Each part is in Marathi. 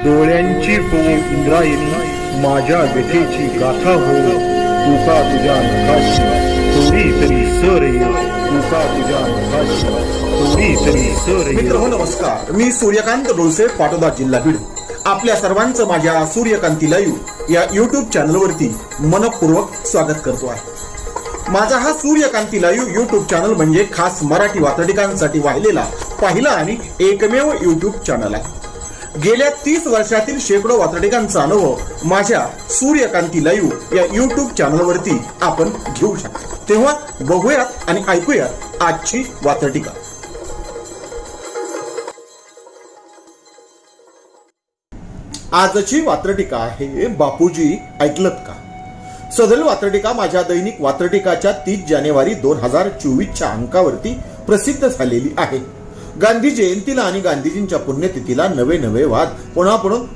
डोळ्यांची हो इंद्रायणी, माझ्या व्यथेची गाथा हो, तुका तुझ्या नखाशी थोडी तरी सर येईल, तुका तुझ्या नखाशी थोडी तरी सर येईल. मित्र हो नमस्कार, मी सूर्यकांत डोळसे, पाटोदा, जिल्हा बीड. आपल्या सर्वांचं माझ्या सूर्यकांती लाईव्ह या युट्यूब चॅनलवरती मनपूर्वक स्वागत करतो आहे. माझा हा सूर्यकांती लाईव्ह युट्यूब चॅनल म्हणजे खास मराठी वात्रटिकांसाठी वाहिलेला पहिला आणि एकमेव युट्यूब चॅनल आहे. गेल्या 30 वर्षातील शेकडो वात्रटिकांचा अनुभव माझ्या सूर्यकांती लाईव्ह या युट्यूब चॅनलवरती आपण घेऊ शकता. तेव्हा बघूयात आणि ऐकूयात आजची वात्रटिका. आजची वात्रटिका आहे बापूजी ऐकलत का. सदर वात्रटिका माझ्या दैनिक वात्रटिकाच्या 30 जानेवारी 2024च्या अंकावरती प्रसिद्ध झालेली आहे. गांधी जयंतीला आणि गांधीजींच्या पुण्यतिथीला नवे नवे वाद पुन्हा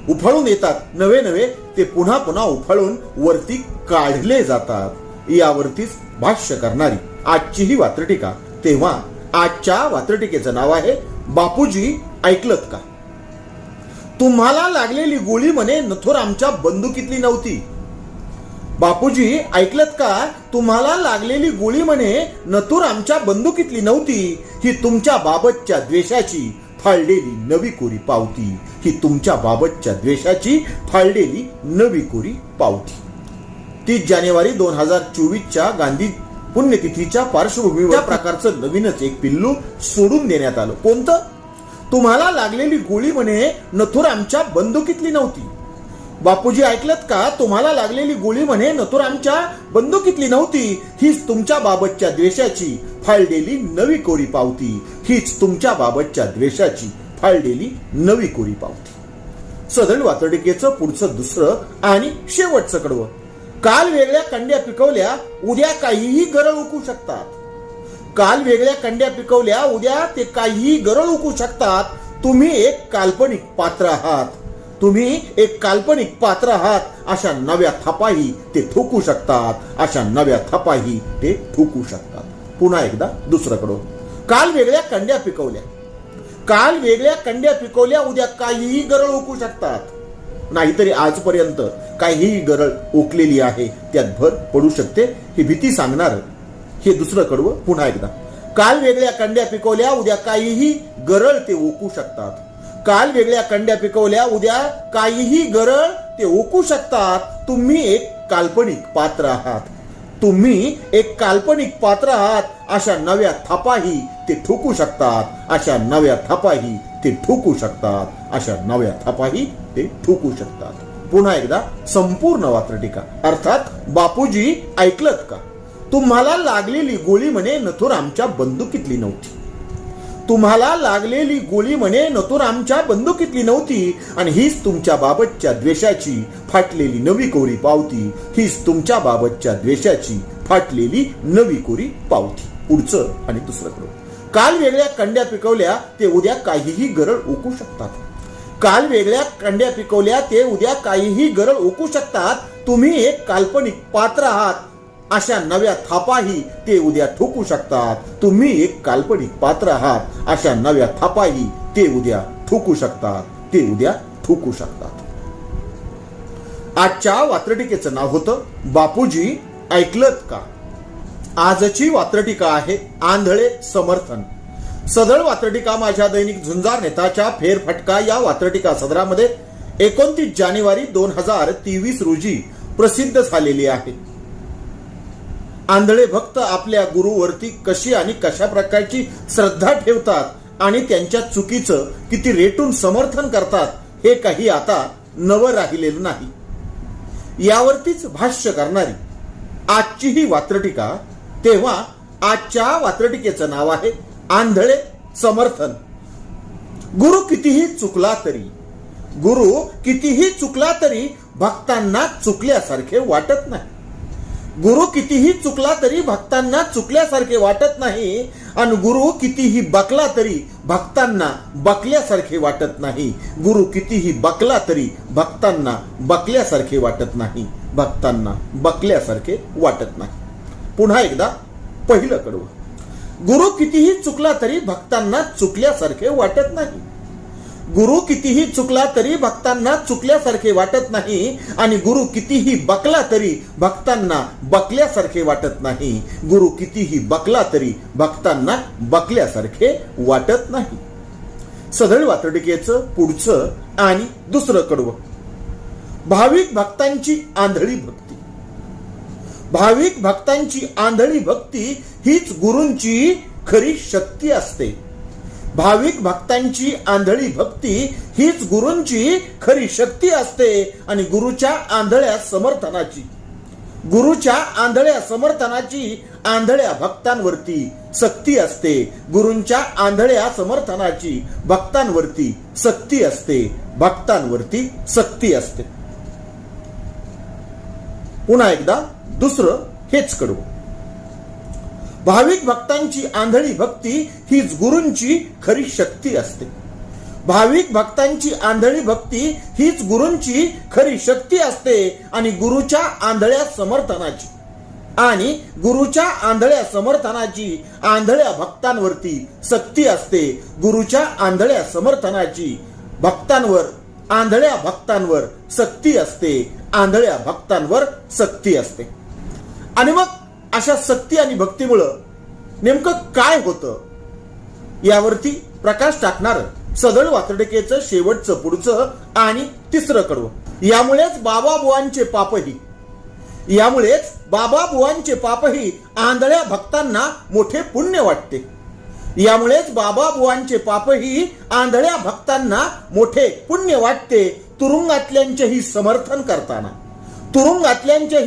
उफाळून येतात. नवे नवे ते पुन्हा पुन्हा उफाळून वरती काढले जातात. यावरतीच भाष्य करणारी आजची ही वात्रटिका. तेव्हा आजच्या वात्रटिकेचं नाव आहे बापूजी ऐकलत का. तुम्हाला लागलेली गोळी म्हणे नथुरामच्या बंदुकीतली नव्हती. बापूजी ऐकलत का, तुम्हाला लागलेली गोळी म्हणे नथुरामच्या बंदुकीतली नव्हती. ही तुमच्या बाबतच्या द्वेषाची फाळलेली नवी कोरी पावती. ही तुमच्या बाबतच्या द्वेषाची फाळलेली नवी कोरी पावती. 30 जानेवारी 2024च्या गांधी पुण्यतिथीच्या पार्श्वभूमीवर प्रकारचं नवीनच एक पिल्लू सोडून देण्यात आलं. कोणतं? तुम्हाला लागलेली गोळी म्हणे नथुरामच्या बंदुकीतली नव्हती. बापूजी ऐकलत का, तुम्हाला लागलेली गोळी म्हणे नथुरामच्या बंदुकीतली नव्हती. हीच तुमच्या बाबतच्या द्वेषाची फाळलेली नवी कोरी पावती. हीच तुमच्या बाबतच्या द्वेषाची फाळलेली नवी कोरी पावती. सदर वात्रटिकेचं पुढचं दुसरं आणि शेवटचं कडवं. काल वेगळ्या कंड्या पिकवल्या, उद्या काहीही गरळ उकू शकतात. काल वेगळ्या कंड्या पिकवल्या, उद्या ते काहीही गरळ उकू शकतात. तुम्ही एक काल्पनिक पात्र आहात. तुम्ही एक काल्पनिक पात्र आहात. अशा नव्या थापाही ते ठोकू शकतात. अशा नव्या थापाही ते ठोकू शकतात. पुन्हा एकदा दुसऱ्याकडून. काल वेगळ्या कंड्या पिकवल्या, काल वेगळ्या कंड्या पिकवल्या, उद्या काहीही गरळ ओकू शकतात. नाहीतरी आजपर्यंत काहीही गरळ ओकलेली आहे, त्यात भर पडू शकते. ही भीती सांगणार हे दुसरं कडवं. पुन्हा एकदा. काल वेगळ्या कंड्या पिकवल्या, उद्या काहीही गरळ ते ओकू शकतात. काल वेगळ्या कंड्या पिकवल्या, उद्या काहीही गरळ ते ओकू शकतात. तुम्ही एक काल्पनिक पात्र आहात. तुम्ही एक काल्पनिक पात्र आहात. अशा नव्या थापाही ते ठोकू शकतात. अशा नव्या थापाही ते ठोकू शकतात. अशा नव्या थापाही ते ठोकू शकतात. पुन्हा एकदा संपूर्ण वात्रटिका. अर्थात बापूजी ऐकलत का, तुम्हाला लागलेली गोळी म्हणे नथुरामच्या बंदुकीतली नव्हती. तुम्हाला लागलेली गोळी म्हणे नथुरामच्या बंदुकीतली नव्हती. आणि हीच तुमच्या बाबतच्या द्वेषाची फाटलेली नवी कोरी पावती. हीच तुमच्या बाबतच्या द्वेषाची फाटलेली नवी कोरी पावती. पुढचं आणि दुसरं कडवं. काल वेगळ्या कंड्या पिकवल्या, ते उद्या काहीही गरळ ओकू शकतात. काल वेगळ्या कंड्या पिकवल्या, ते उद्या काहीही गरळ ओकू शकतात. तुम्ही एक काल्पनिक पात्र आहात. अशा नव्या थापाही ते उद्या ठोकू शकतात. तुम्ही एक काल्पनिक पात्र आहात. अशा नव्या थापाही ते उद्या ठोकू शकतात. ते उद्या ठोकू शकतात. आजच्या वात्रटिकेचं नाव होतं बापूजी ऐकलत का. आजची वात्रटिका आहे आंधळे समर्थन. सदळ वात्रटिका माझ्या दैनिक झुंजार नेताच्या फेरफटका या वात्रटिका सदरामध्ये 29 जानेवारी 2023 रोजी प्रसिद्ध झालेली आहे. आंधळे भक्त आपल्या गुरुवरती कशी आणि कशा प्रकारची श्रद्धा ठेवतात आणि त्यांच्या चुकीचं किती रेटून समर्थन करतात, हे काही आता नवं राहिलेलं नाही. यावरतीच भाष्य करणारी आजची ही वात्रटिका. तेव्हा आजच्या वात्रटिकेचं नाव आहे आंधळे समर्थन. गुरु कितीही चुकला तरी, गुरु कितीही चुकला तरी भक्तांना चुकल्यासारखे वाटत नाही. गुरु कितीही चुकला तरी भक्तांना चुकल्यासारखे वाटत नाही. आणि गुरु कितीही बकला तरी भक्तांना बकल्यासारखे वाटत नाही. गुरु कितीही बकला तरी भक्तांना बकल्यासारखे वाटत नाही. भक्तांना बकल्यासारखे वाटत नाही. पुन्हा एकदा पहिलं कडवं. गुरु कितीही चुकला तरी भक्तांना चुकल्यासारखे वाटत नाही. गुरु कितीही चुकला तरी भक्तांना चुकल्यासारखे वाटत नाही आणि गुरु कितीही बकला तरी भक्तांना बकल्यासारखे वाटत नाही. गुरु कितीही बकला तरी भक्तांना बकल्यासारखे वाटत नाही. सदळ वातडिकेचं पुढचं आणि दुसरं कडवं. भाविक भक्तांची आंधळी भक्ती. भाविक भक्तांची आंधळी भक्ती हीच गुरूंची खरी शक्ती असते. भाविक भक्तांची आंधळी भक्ती हीच गुरूंची खरी शक्ती असते आणि गुरुच्या आंधळ्या समर्थनाची आंधळ्या भक्तांवरती सक्ती असते. गुरूंच्या आंधळ्या समर्थनाची भक्तांवरती सक्ती असते. भक्तांवरती सक्ती असते. पुन्हा एकदा दुसरं हेच कडवं. भाविक भक्तांची आंधळी भक्ती हीच गुरूंची खरी शक्ती असते. भाविक भक्तांची आंधळी भक्ती हीच गुरूंची खरी शक्ती असते आणि गुरुच्या आंधळ्या समर्थनाची आंधळ्या भक्तांवरती सक्ती असते. गुरुच्या आंधळ्या समर्थनाची आंधळ्या भक्तांवर सक्ती असते. आंधळ्या भक्तांवर सक्ती असते. आणि मग अशा सक्ती आणि भक्तीमुळं नेमकं काय होतं यावरती प्रकाश टाकणार सदळ वातडिकेचं शेवटचं पुढचं आणि तिसरं कडवं. यामुळेच बाबाबुवांचे पापही आंधळ्या भक्तांना मोठे पुण्य वाटते. यामुळेच बाबाबुवांचे पापही आंधळ्या भक्तांना मोठे पुण्य वाटते. तुरुंगातल्यांचेही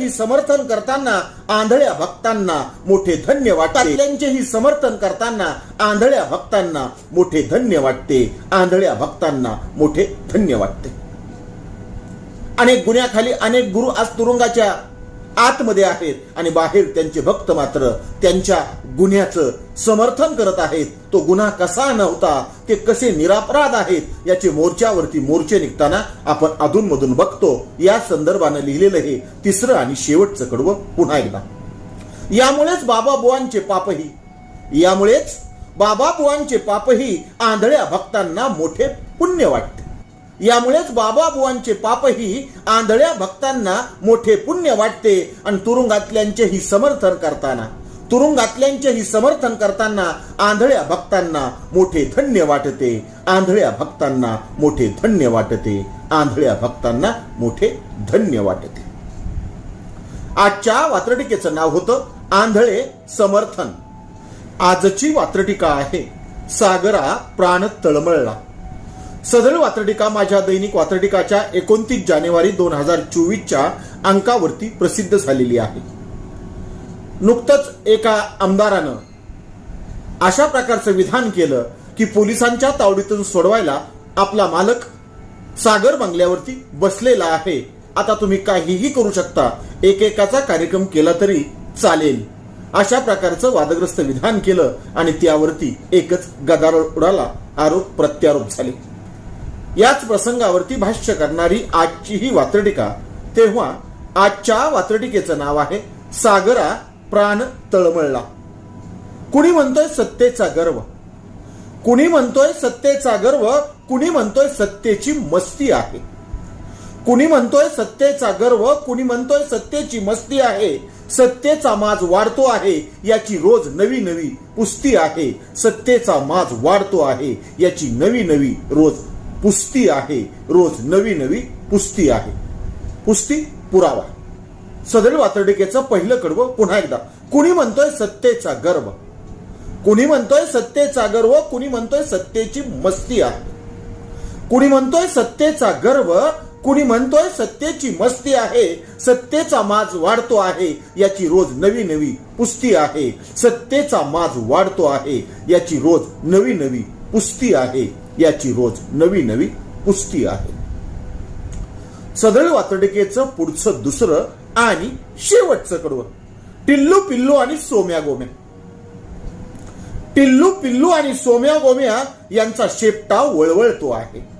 समर्थन करताना आंधळ्या भक्तांना मोठे धन्य वाटते. त्यांचेही समर्थन करताना आंधळ्या भक्तांना मोठे धन्य वाटते. आंधळ्या भक्तांना मोठे धन्य वाटते. अनेक गुन्ह्याखाली अनेक गुरु आज तुरुंगाच्या आतमध्ये आहेत आणि बाहेर त्यांचे भक्त मात्र त्यांच्या गुन्ह्याचं समर्थन करत आहेत. तो गुन्हा कसा नव्हता, ते कसे निरापराध आहेत याचे मोर्चावरती मोर्चे निघताना आपण अधूनमधून बघतो. या संदर्भानं लिहिलेलं हे तिसरं आणि शेवटचं कडवं पुन्हा एकदा. यामुळेच बाबाबुवांचे पापही आंधळ्या भक्तांना मोठे पुण्य वाटते. यामुळेच बाबाबुवांचे पापही आंधळ्या भक्तांना मोठे पुण्य वाटते आणि तुरुंगातल्यांचेही समर्थन करताना आंधळ्या भक्तांना मोठे धन्य वाटते. आंधळ्या भक्तांना मोठे धन्य वाटते. आंधळ्या भक्तांना मोठे धन्य वाटते. आजच्या वात्रटिकेचं नाव होतं आंधळे समर्थन. आजची वात्रटिका आहे सागरा प्राण तळमळला. सदळ वात्रटिका माझ्या दैनिक वात्रटिकाच्या 29 जानेवारी 2024 अंकावरती प्रसिद्ध झालेली आहे. नुकतंच एका आमदारानं अशा प्रकारचं विधान केलं की पोलिसांच्या तावडीतून सोडवायला आपला मालक सागर बंगल्यावरती बसलेला आहे. आता तुम्ही काहीही करू शकता, एकेकाचा कार्यक्रम केला तरी चालेल, अशा प्रकारचं वादग्रस्त विधान केलं आणि त्यावरती एकच गदारोळ उडाला. आरोप प्रत्यारोप झाले. याच प्रसंगावरती भाष्य करणारी आजची ही वात्रटिका. तेव्हा आजच्या वात्रटिकेचं नाव आहे सागरा प्राण तळमळला. कुणी म्हणतोय सत्तेचा गर्व, कुणी म्हणतोय सत्तेचा गर्व, कुणी म्हणतोय सत्तेची मस्ती आहे. कुणी म्हणतोय सत्तेचा गर्व, कुणी म्हणतोय सत्तेची मस्ती आहे. सत्तेचा माज वाढतो आहे याची रोज नवी नवी पुस्ती आहे. सत्तेचा माज वाढतो आहे याची नवी नवी रोज पुस्ती आहे. रोज नवी नवी पुस्ती आहे. पुस्ती पुरावा. सदळ वात्रटिकेचं पहिलं कडवं पुन्हा एकदा. कुणी म्हणतोय सत्तेचा गर्व, कुणी म्हणतोय सत्तेचा गर्व, कुणी म्हणतोय सत्तेची मस्ती आहे. कुणी म्हणतोय सत्तेचा गर्व, कुणी म्हणतोय सत्तेची मस्ती आहे. सत्तेचा माज वाढतो आहे याची रोज नवी नवी पुस्ती आहे. सत्तेचा माज वाढतो आहे याची रोज नवी नवी पुस्ती आहे. याची रोज नवी नवी पुस्ती आहे. सदळ वात्रटिकेचं पुढचं दुसरं आणि शेवटचं कडवं. टिल्लू पिल्लू आणि सोम्या गोम्या. टिल्लू पिल्लू आणि सोम्या गोम्या यांचा शेपटा वळवळतो आहे.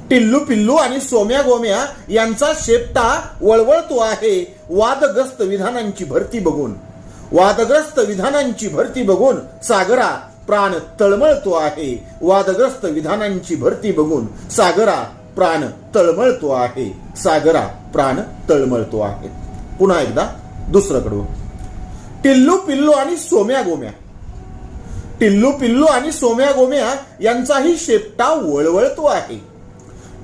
टिल्लू पिल्लू आणि सोम्या गोम्या यांचा शेपटा वळवळतो आहे. वादग्रस्त विधानांची भरती बघून सागरा प्राण तळमळतो आहे. वादग्रस्त विधानांची भरती बघून सागरा प्राण तळमळतो आहे. सागरा प्राण तळमळतो आहे. पुन्हा एकदा दुसरं कडवं. टिल्लू पिल्लू आणि सोम्या गोम्या. टिल्लू पिल्लू आणि सोम्या गोम्या यांचाही शेपटा वळवळतो आहे.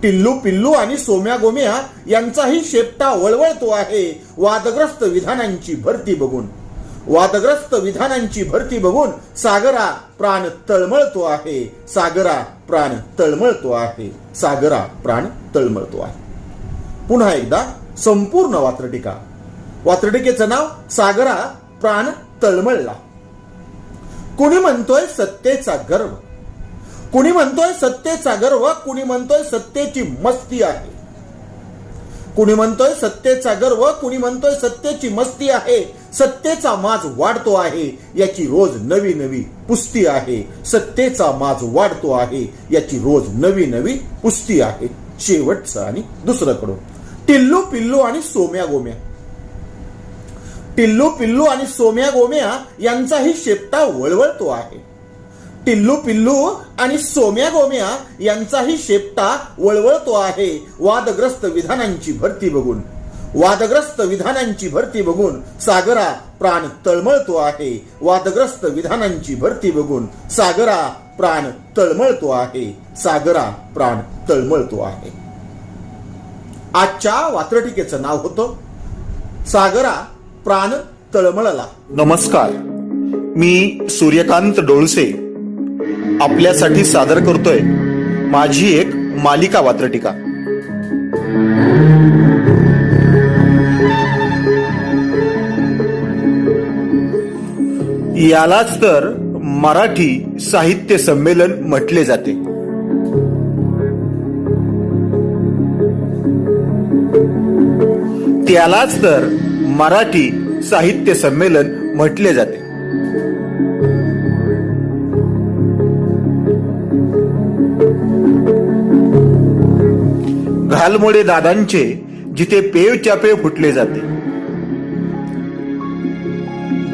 टिल्लू पिल्लू आणि सोम्या गोम्या यांचाही शेपटा वळवळतो आहे. वादग्रस्त विधानांची भरती बघून वादग्रस्त विधानांची भरती बघून सागरा प्राण तळमळतो आहे. सागरा प्राण तळमळतो आहे. सागरा प्राण तळमळतो आहे. पुन्हा एकदा संपूर्ण वात्रटिका. वात्रटिकेचं नाव सागरा प्राण तळमळला. कुणी म्हणतोय सत्तेचा गर्व. कुणी म्हणतोय सत्तेचा गर्व. कुणी म्हणतोय सत्तेची मस्ती आहे. कुणी म्हणतोय सत्तेचा गर्व. कुणी म्हणतोय सत्तेची मस्ती आहे. सत्तेचा माज वाढतो आहे याची रोज नवी नवी पुस्ती आहे. सत्तेचा माज वाढतो आहे याची रोज नवी नवी पुस्ती आहे. शेवटचं आणि दुसरं कडून. टिल्लू पिल्लू आणि सोम्या गोम्या. टिल्लू पिल्लू आणि सोम्या गोम्या यांचाही शेपटा वळवळतो आहे. टिल्लू पिल्लू आणि सोम्या गोम्या यांचाही शेपटा वळवळतो आहे. वादग्रस्त विधानांची भरती बघून वादग्रस्त विधानांची भरती बघून सागरा प्राण तळमळतो आहे. वादग्रस्त विधानांची भरती बघून सागरा प्राण तळमळतो आहे. सागरा प्राण तळमळतो आहे. आजच्या वात्रटिकेचं नाव होतं सागरा प्राण तळमळला. नमस्कार, मी सूर्यकांत डोळसे आपल्यासाठी सादर करतोय माझी एक मालिका वात्रटिका. यालाच तर मराठी साहित्य संमेलन म्हटले जाते. त्यालाच तर मराठी साहित्य संमेलन म्हटले जाते. घालमोडे दादांचे जिथे पेवच्या पेव फुटले जाते.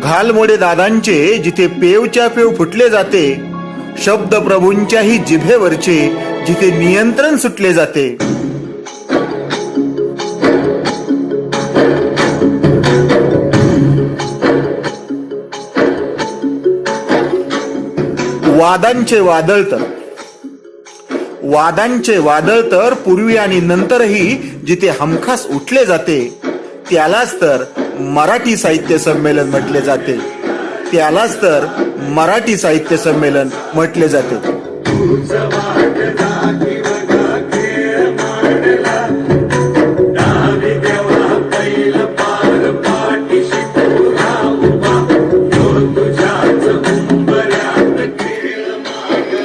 घालमोडे दादांचे जिथे पेवच्या पेव फुटले जाते. शब्द प्रभूंच्याही जिभेवरचे जिथे नियंत्रण सुटले जाते. वादांचे वादळ तर पूर्वी आणि नंतरही जिथे हमखास उठले जाते त्यालाच तर मराठी साहित्य संमेलन म्हटले जाते. त्यालाच तर मराठी साहित्य संमेलन म्हटले जाते.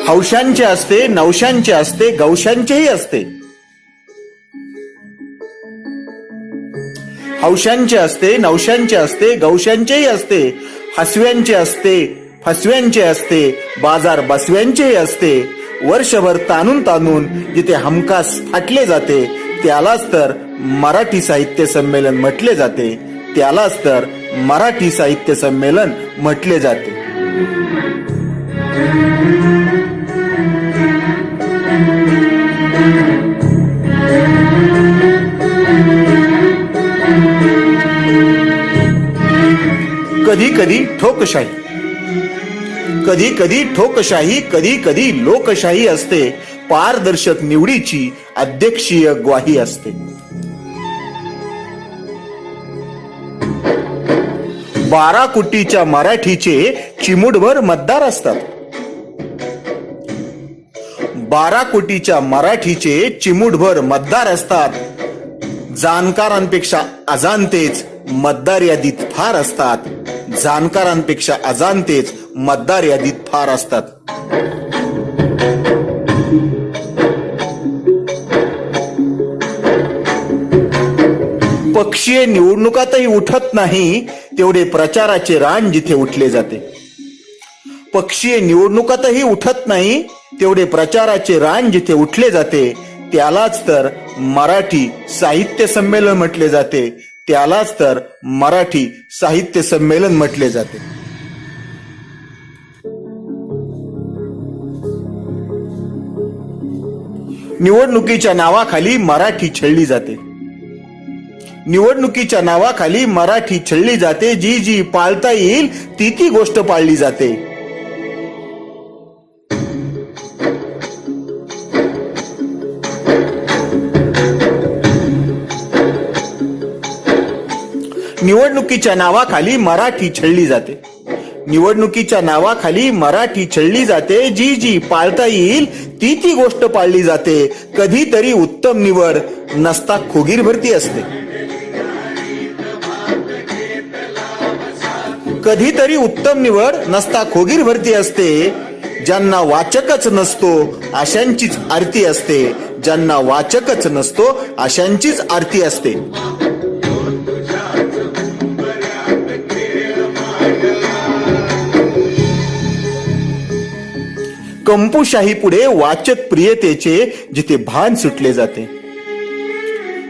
हौशांचे असते, नवशांचे असते, गौशांचेही असते. हौशांचे असते, नवशांचे असते, गौशांचेही असते. हसव्यांचे असते, फसव्यांचे असते, बाजार बसव्यांचेही असते. वर्षभर ताणून ताणून जिथे हमखास फाटले जाते त्यालाच तर मराठी साहित्य संमेलन म्हटले जाते. त्यालाच तर मराठी साहित्य संमेलन म्हटले जाते. कधी कधी ठोकशाही, कधी कधी ठोकशाही, कधी कधी लोकशाही असते. पारदर्शक निवडीची अध्यक्षीय ग्वाही असते. 12 कोटीच्या मराठीचे चिमूटभर मतदार असतात. 12 कोटीच्या मराठीचे चिमूटभर मतदार असतात. जाणकारांपेक्षा अजाणतेच मतदार यादीत फार असतात. जाणकारांपेक्षा अजाणतेच मतदार यादीत फार असतात. पक्षीय निवडणुकातही उठत नाही तेवढे प्रचाराचे रान जिथे उठले जाते. पक्षीय निवडणुकातही उठत नाही तेवढे प्रचाराचे रान जिथे उठले जाते त्यालाच तर मराठी साहित्य संमेलन म्हटले जाते. त्यालाच तर मराठी साहित्य संमेलन म्हटले जाते. निवडणुकीच्या नावाखाली मराठी छळली जाते. निवडणुकीच्या नावाखाली मराठी छळली जाते. जी जी पाळता येईल ती ती गोष्ट पाळली जाते. निवडणुकीच्या नावाखाली मराठी छळली जाते. निवडणुकीच्या नावाखाली मराठी छळली जाते. जी जी पाळता येईल ती ती गोष्ट पाळली जाते. कधीतरी उत्तम निवड नसता खोगीर भरती असते. कधीतरी उत्तम निवड नसता खोगीर भरती असते. ज्यांना वाचकच नसतो अशांचीच आरती असते. ज्यांना वाचकच नसतो अशांचीच आरती असते. कंपुशाही पुढे वाचक प्रियतेचे जिथे भान सुटले जाते.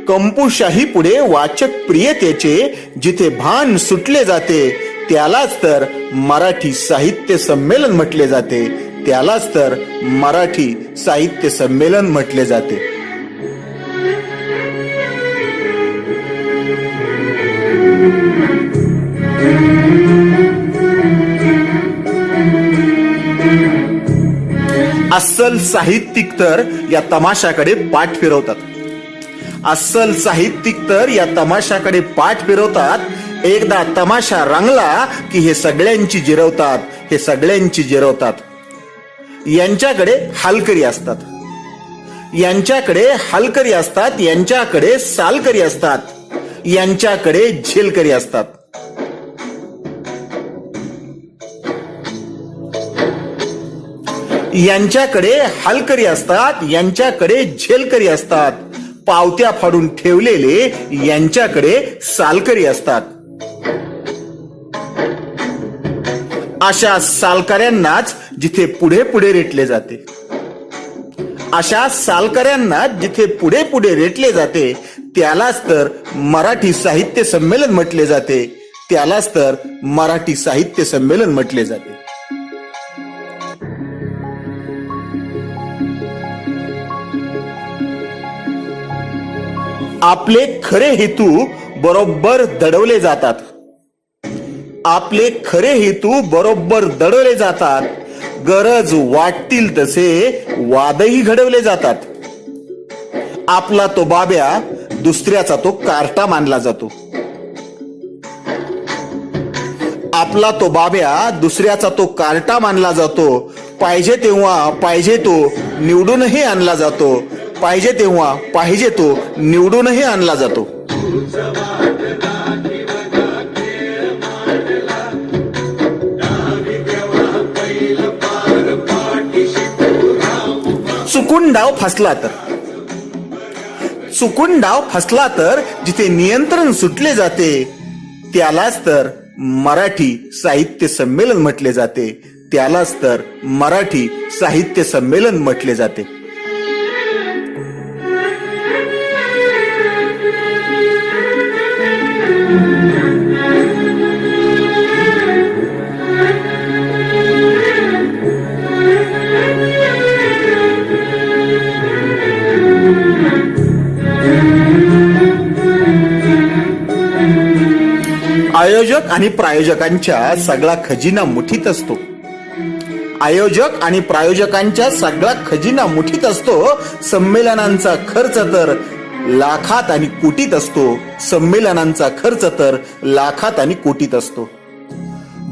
कंपुशाही पुढे वाचक प्रियतेचे जिथे भान सुटले जाते त्यालाच तर मराठी साहित्य संमेलन म्हटले जाते. त्यालाच तर मराठी साहित्य संमेलन म्हटले जाते. अस्सल साहित्यिक तर या तमाशाकडे पाठ फिरवतात. अस्सल साहित्यिक तर या तमाशाकडे पाठ फिरवतात. एकदा तमाशा रंगला की हे सगळ्यांची जिरवतात. हे सगळ्यांची जिरवतात. यांच्याकडे हलकरी असतात. यांच्याकडे हलकरी असतात. यांच्याकडे सालकरी असतात. यांच्याकडे झेलकरी असतात. यांच्याकडे हलकरी असतात. यांच्याकडे झेलकरी असतात. पावत्या फाडून ठेवलेले यांच्याकडे सालकरी असतात. अशा सालकऱ्यांनाच जिथे पुढे पुढे रेटले जाते. अशा सालकऱ्यांना जिथे पुढे पुढे रेटले जाते त्यालाच तर मराठी साहित्य संमेलन म्हटले जाते. त्यालाच तर मराठी साहित्य संमेलन म्हटले जाते. आपले खरे हेतू बरोबर दडवले जातात. आपले खरे हेतू बरोबर दडवले जातात. गरज वाटतील तसे वादही घडवले जातात. आपला तो बाब्या दुसऱ्याचा तो कार्टा मानला जातो. आपला तो बाब्या दुसऱ्याचा तो कार्टा मानला जातो. पाहिजे तेव्हा पाहिजे तो निवडूनही आणला जातो. पाहिजे तेव्हा पाहिजे तो निवडूनही आणला जातो. चुकून डाव फसला तर चुकून डाव फसला तर जिथे नियंत्रण सुटले जाते त्यालाच तर मराठी साहित्य संमेलन म्हटले जाते. त्यालाच तर मराठी साहित्य संमेलन म्हटले जाते. आयोजक आणि प्रायोजकांच्या सगळा खजिना मुठीत असतो. आयोजक आणि प्रायोजकांच्या सगळा खजिना मुठीत असतो. संमेलनांचा खर्च तर लाखात आणि कोटीत असतो. संमेलनांचा खर्च तर लाखात आणि कोटीत असतो.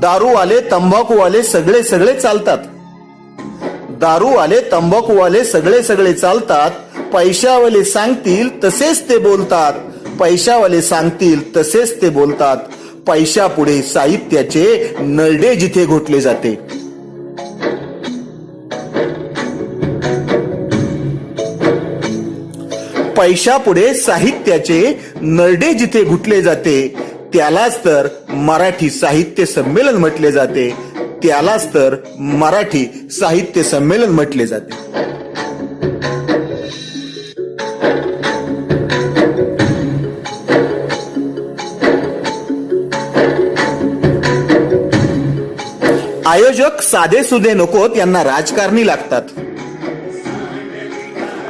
दारूवाले तंबाखूवाले सगळे सगळे चालतात. दारूवाले तंबाखूवाले सगळे सगळे चालतात. पैशावाले सांगतील तसेच ते बोलतात. पैशावाले सांगतील तसेच ते बोलतात. पैशापुढे साहित्याचे नरडे जिथे घोटले जाते. पैशापुढे साहित्याचे नरडे जिथे घुटले जाते त्यालाच तर मराठी साहित्य संमेलन म्हटले जाते. त्यालाच तर मराठी साहित्य संमेलन म्हटले जाते. आयोजक साधे सुधे नकोत, यांना राजकारणी लागतात.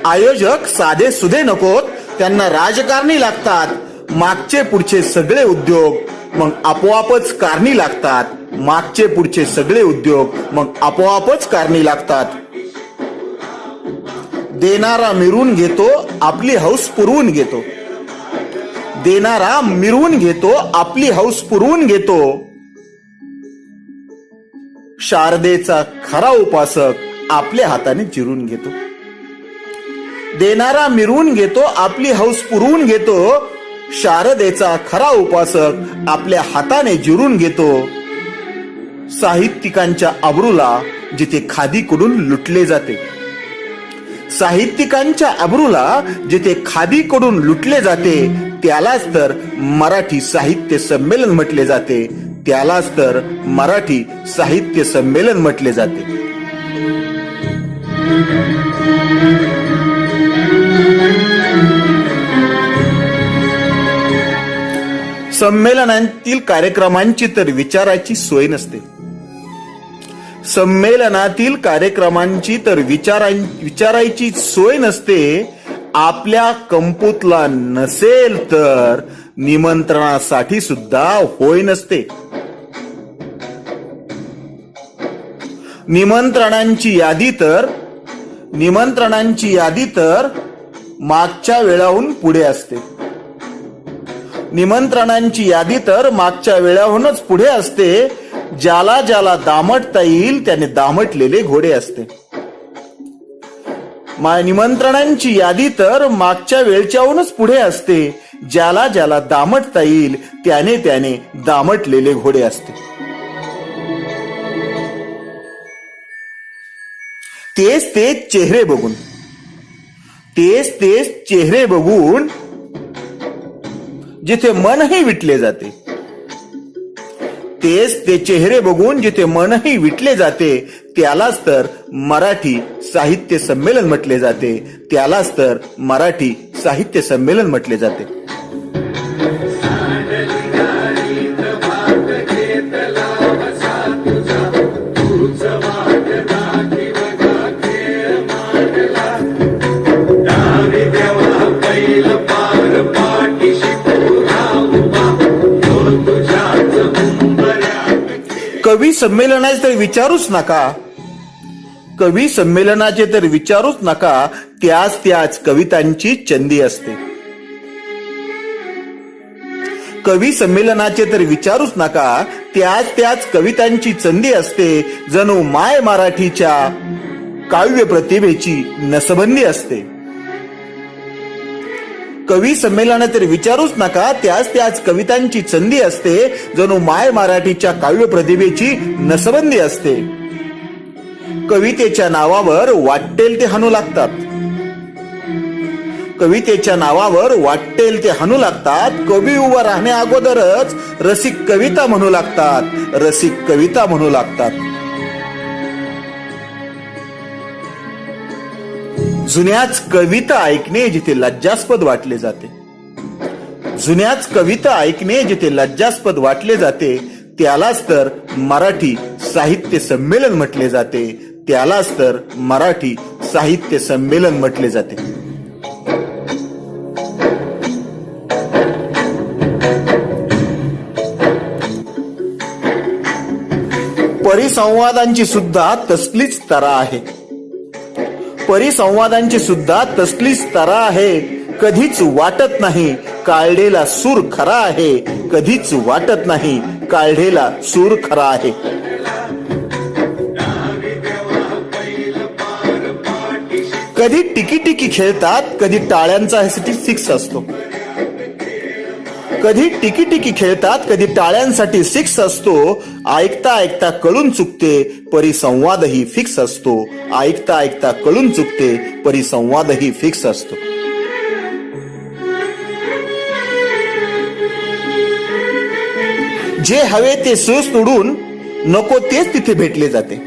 आयोजक साधे सुधे नकोत, त्यांना राजकारणी लागतात. मागचे पुढचे सगळे उद्योग मग आपोआपच कारणी लागतात. मागचे पुढचे सगळे उद्योग मग आपोआपच कारणी लागतात. देणारा मिरवून घेतो, आपली हौस पुरवून घेतो. देणारा मिरवून घेतो, आपली हौस पुरवून घेतो. शारदेचा खरा उपासक आपल्या हाताने चिरून घेतो. देणारा मिरवून घेतो, आपली हौस पुरवून घेतो. शारदेचा खरा उपासक आपल्या हाताने जिरून घेतो. साहित्यिकांच्या अब्रूला जिथे खादीकडून लुटले जाते, साहित्यिकांच्या अब्रूला जिथे खादीकडून लुटले जाते, त्यालाच तर मराठी साहित्य संमेलन म्हटले जाते. त्यालाच तर मराठी साहित्य संमेलन म्हटले जाते. संमेलनातील कार्यक्रमांची तर विचाराची सोय नसते. संमेलनातील कार्यक्रमांची तर विचारायची सोय नसते. आपल्या कंपूतला नसेल तर निमंत्रणासाठी सुद्धा होय नसते. निमंत्रणांची यादी तर मागच्या वेळाहून पुढे असते. निमंत्रणांची यादी तर मागच्या वेळाहूनच पुढे असते. ज्याला ज्याला दामटता येईल त्याने दामटलेले घोडे असते. निमंत्रणांची यादी तर मागच्या वेळच्याहूनच पुढे असते. ज्याला ज्याला दामटता येईल त्याने त्याने दामटलेले घोडे असते. तेच तेच चेहरे बघून जिथे मनही विटले जाते, तेच ते चेहरे बघून जिथे मनही विटले जाते, त्यालाच तर मराठी साहित्य संमेलन म्हटले जाते. त्यालाच तर मराठी साहित्य संमेलन म्हटले जाते. कवी संमेलनाचे तर विचारूच नका. कवी संमेलनाचे तर विचारूच नका. त्याच कवितांची चंदी असते. कवी संमेलनाचे तर विचारूच नका. त्याच कवितांची चंदी असते. जणू माय मराठीच्या काव्य प्रतिभेची नसबंदी असते. कवी संमेलनात तर विचारूच नका. त्याच कवितांची चंदी असते. जणू माय मराठीच्या काव्य प्रतिभेची नसबंदी असते. कवितेच्या नावावर वाटेल ते हाणू लागतात. कवितेच्या नावावर वाटेल ते हाणू लागतात. कवी उभा राहण्या अगोदरच रसिक कविता म्हणू लागतात. रसिक कविता म्हणू लागतात. जुन्याच कविता ऐकणे जिथे लज्जास्पद वाटले जाते, जुन्याच कविता ऐकणे जिथे लज्जास्पद वाटले जाते, त्यालाच तर मराठी साहित्य संमेलन म्हटले जाते. त्यालाच तर मराठी साहित्य संमेलन म्हटले जाते. परिसंवादांची सुद्धा तसलीच तरा आहे. परिसंवादांची सुद्धा तसलीच तरा आहे. कधीच वाटत नाही काढलेला सूर खरा आहे. कधीच वाटत नाही काढलेला सूर खरा आहे. कधी टिकी खेळतात, कधी टाळ्यांचा सिक्स असतो. कधी टिकी खेळतात, कधी टाळ्यांसाठी सिक्स असतो. ऐकता कळून चुकते परिसंवादही फिक्स असतो. ऐकता कळून चुकते परिसंवादही फिक्स असतो. जे हवे ते सूस सोडून नको तेच तिथे भेटले जाते.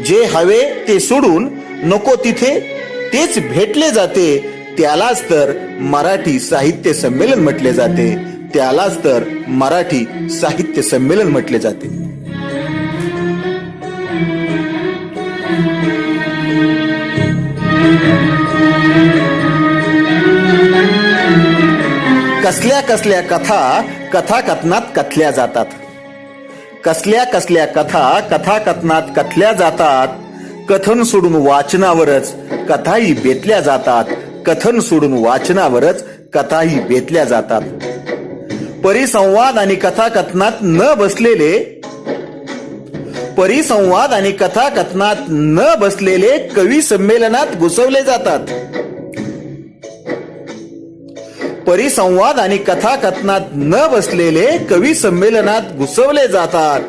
जे हवे ते सोडून नको तिथे तेच भेटले जाते. त्यालाच तर मराठी साहित्य संमेलन म्हटले जाते. त्यालाच तर मराठी साहित्य संमेलन म्हटले जाते. कसल्या कसल्या कथा कथाकथनात कथल्या जातात. कसल्या कसल्या कथा कथाकथनात कथल्या जातात. कथन सोडून वाचनावरच कथाही बेतल्या जातात. कथन सोडून वाचनावरच कथाही बेतल्या जातात. परिसंवाद आणि कथाकथनात न बसलेले कवी संमेलनात घुसवले जातात. परिसंवाद आणि कथाकथनात न बसलेले कवी संमेलनात घुसवले जातात.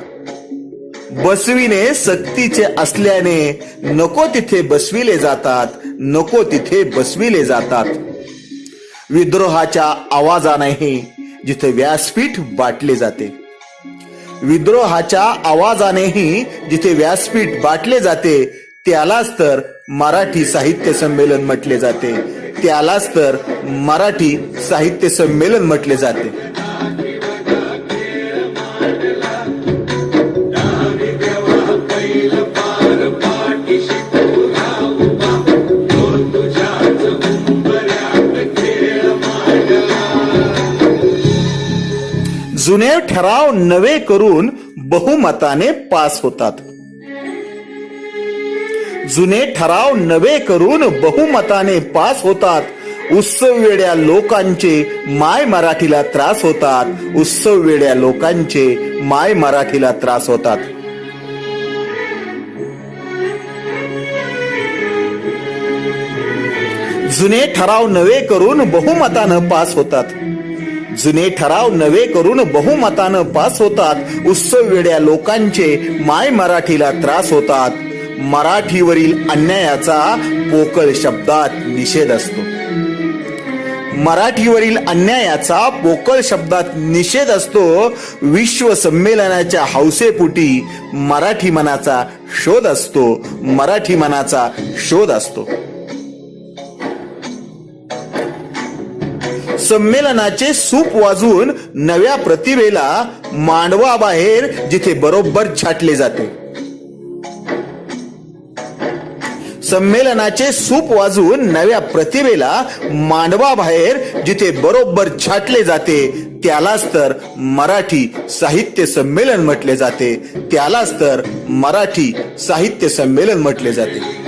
बसविणे सक्तीचे असल्याने नको तिथे बसविले जातात. नको तिथे बसविले जातात. विद्रोहाच्या आवाजानेही जिथे व्यासपीठ बाटले जाते. विद्रोहाच्या आवाजानेही जिथे व्यासपीठ बाटले जाते त्यालाच तर मराठी साहित्य संमेलन म्हटले जाते. त्यालाच तर मराठी साहित्य संमेलन म्हटले जाते. जुने ठराव नवे करून बहुमताने पास होतात. जुने ठराव नवे करून बहुमताने पास होतात. उत्सव वेड्या लोकांचे माय मराठीला त्रास होतात. उत्सव वेड्या लोकांचे माय मराठीला त्रास होतात. जुने ठराव नवे करून बहुमतानं पास होतात. जुने ठराव नवे करून बहुमतानं पास होतात. उत्सव वेड्या लोकांचे माय मराठीला त्रास होतात. मराठीवरील अन्यायाचा पोकळ शब्दात निषेध असतो. मराठीवरील अन्यायाचा पोकळ शब्दात निषेध असतो. विश्व संमेलनाच्या हौसेपोटी मराठी मनाचा शोध असतो. मराठी मनाचा शोध असतो. संमेलनाचे सूप वाजवून नव्या प्रतिभेला मांडवाबाहेर जिथे बरोबर छाटले जाते. संमेलनाचे सूप वाजवून नव्या प्रतिभेला मांडवाबाहेर जिथे बरोबर छाटले जाते त्यालाच तर मराठी साहित्य संमेलन म्हटले जाते. त्यालाच तर मराठी साहित्य संमेलन म्हटले जाते.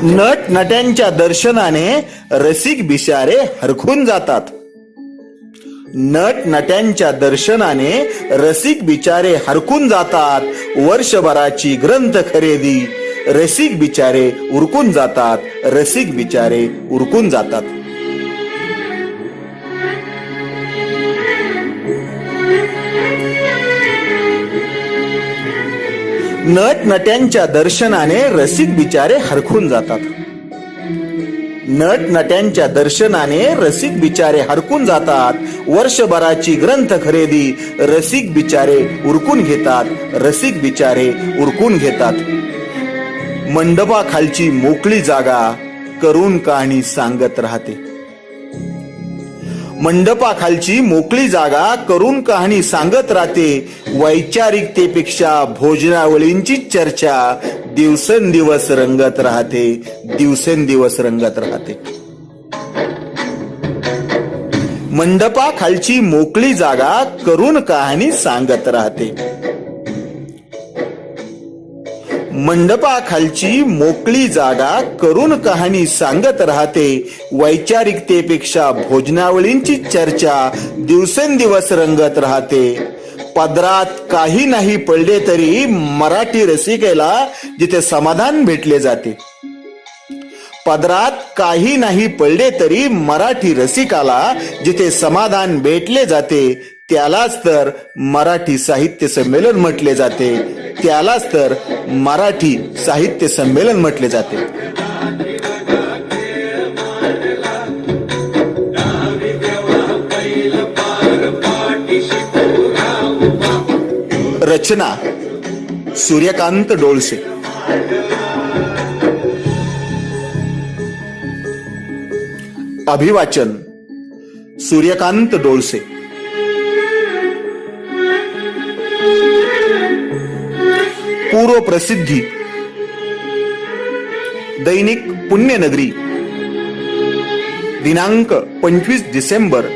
नट नट्यांच्या दर्शनाने रसिक बिचारे हरखून जातात. नट नट्यांच्या दर्शनाने रसिक बिचारे हरकून जातात. वर्षभराची ग्रंथ खरेदी रसिक बिचारे उरकून जातात. रसिक बिचारे उरकून जातात. नट नट्यांच्या दर्शनाने रसिक बिचारे हरखून जातात. नट नट्यांच्या दर्शनाने रसिक बिचारे हरकून जातात. वर्षभराची ग्रंथ खरेदी रसिक बिचारे उरकून घेतात. रसिक बिचारे उरकून घेतात. मंडपाखालची मोकळी जागा करून कहाणी सांगत राहते. मंडपाखालची मोकळी जागा करून कहाणी सांगत राहते. वैचारिकतेपेक्षा भोजनावळींची चर्चा दिवसेंदिवस रंगत राहते. दिवसेंदिवस रंगत राहते. मंडपाखालची मोकळी जागा करून कहाणी सांगत राहते. मंडपाखालची मोकळी जागा करून कहाणी सांगत राहते. वैचारिकतेपेक्षा भोजनावळींची चर्चा दिवसेंदिवस रंगत राहते. पदरात काही नाही पडले तरी मराठी रसिकेला जिथे समाधान भेटले जाते. पदरात काही नाही पडले तरी मराठी रसिकाला जिथे समाधान भेटले जाते त्यालाच तर मराठी साहित्य संमेलन म्हटले जाते. त्यालाच तर मराठी साहित्य संमेलन म्हटले जाते. रचना सूर्यकांत डोळसे. अभिवाचन सूर्यकांत डोळसे. पूर्व प्रसिद्धी दैनिक पुण्यनगरी दिनांक 25 डिसेंबर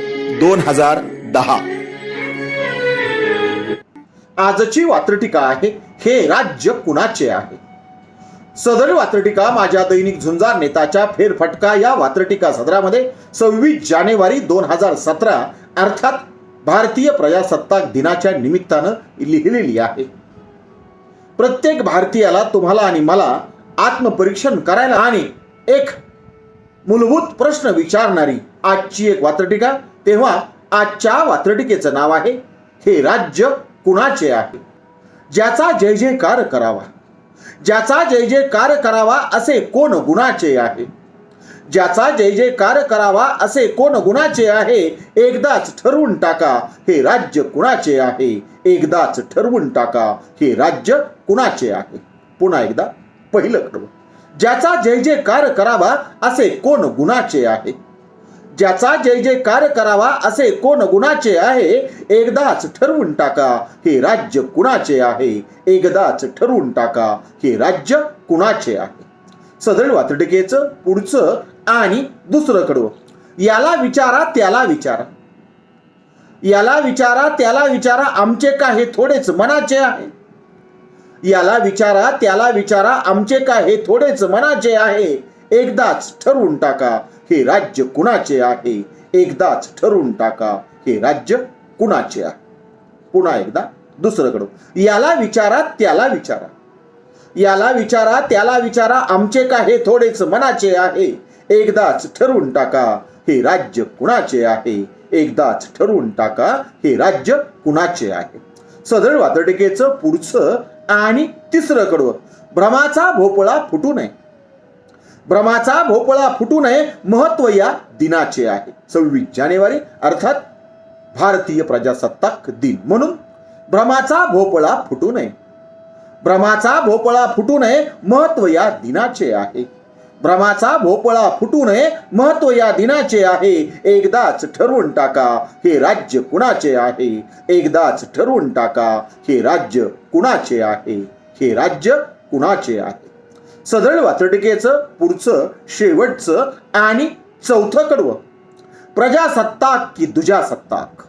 2010. आजची वात्रटिका आहे, हे राज्य कुणाचे आहे. सदर वात्रटिका माझ्या दैनिक झुंजार नेताच्या फेरफटका या वात्रटिका सदरामध्ये 26 जानेवारी 2017 अर्थात भारतीय प्रजासत्ताक दिनाच्या निमित्तानं लिहिलेली आहे. प्रत्येक भारतीयाला, तुम्हाला आणि मला आत्मपरीक्षण करायला आणि एक मूलभूत प्रश्न विचारणारी आजची एक वात्रटिका. तेव्हा आजच्या वात्रटिकेचं नाव आहे, हे राज्य कुणाचे आहे. ज्याचा जय जयकार करावा, ज्याचा जय जयकार करावा असे कोण गुणाचे आहे. ज्याचा जय जयकार करावा असे कोण गुणाचे आहे. एकदाच ठरवून टाका, हे राज्य कुणाचे आहे. एकदाच ठरवून टाका, हे राज्य कुणाचे आहे. पुन्हा एकदा पहिलं कडवं. ज्याचा जय जयकार करावा असे कोण गुणाचे आहे. ज्याचा जय जयकार करावा असे कोण गुणाचे आहे. एकदाच ठरवून टाका, हे राज्य कुणाचे आहे. एकदाच ठरवून टाका, हे राज्य कुणाचे आहे. सदर वात्रटिकेचं पुढचं आणि दुसरं कडवं. याला विचारा त्याला विचारा, याला विचारा त्याला विचारा, आमचे का हे थोडेच मनाचे आहे. याला विचारा त्याला विचारा, आमचे का हे थोडेच मनाचे आहे. एकदाच ठरवून टाका, हे राज्य कुणाचे आहे. एकदाच ठरवून टाका, हे राज्य कुणाचे आहे. पुन्हा एकदा दुसरं कडवं. याला विचारा त्याला विचारा, याला विचारा त्याला विचारा, आमचे का हे थोडेच मनाचे आहे. एकदाच ठरवून टाका, हे राज्य कुणाचे आहे. एकदाच ठरवून टाका, हे राज्य कुणाचे आहे. सदर वात्रटिकेचं पुढचं आणि तिसरं कडवं. भ्रमाचा भोपळा फुटू नये, भ्रमाचा भोपळा फुटू नये, महत्व या दिनाचे आहे. 26 जानेवारी अर्थात भारतीय प्रजासत्ताक दिन. म्हणून भ्रमाचा भोपळा फुटू नये, भ्रमाचा भोपळा फुटू नये, महत्व या दिनाचे आहे. भ्रमाचा भोपळा फुटू नये, महत्व या दिनाचे आहे. एकदाच ठरवून टाका, हे राज्य कुणाचे आहे. एकदाच ठरवून टाका, हे राज्य कुणाचे आहे. हे राज्य कुणाचे आहे. सदर वात्रटिकेचं पुढचं शेवटचं आणि चौथं कडवं. प्रजासत्ताक की दुजासत्ताक.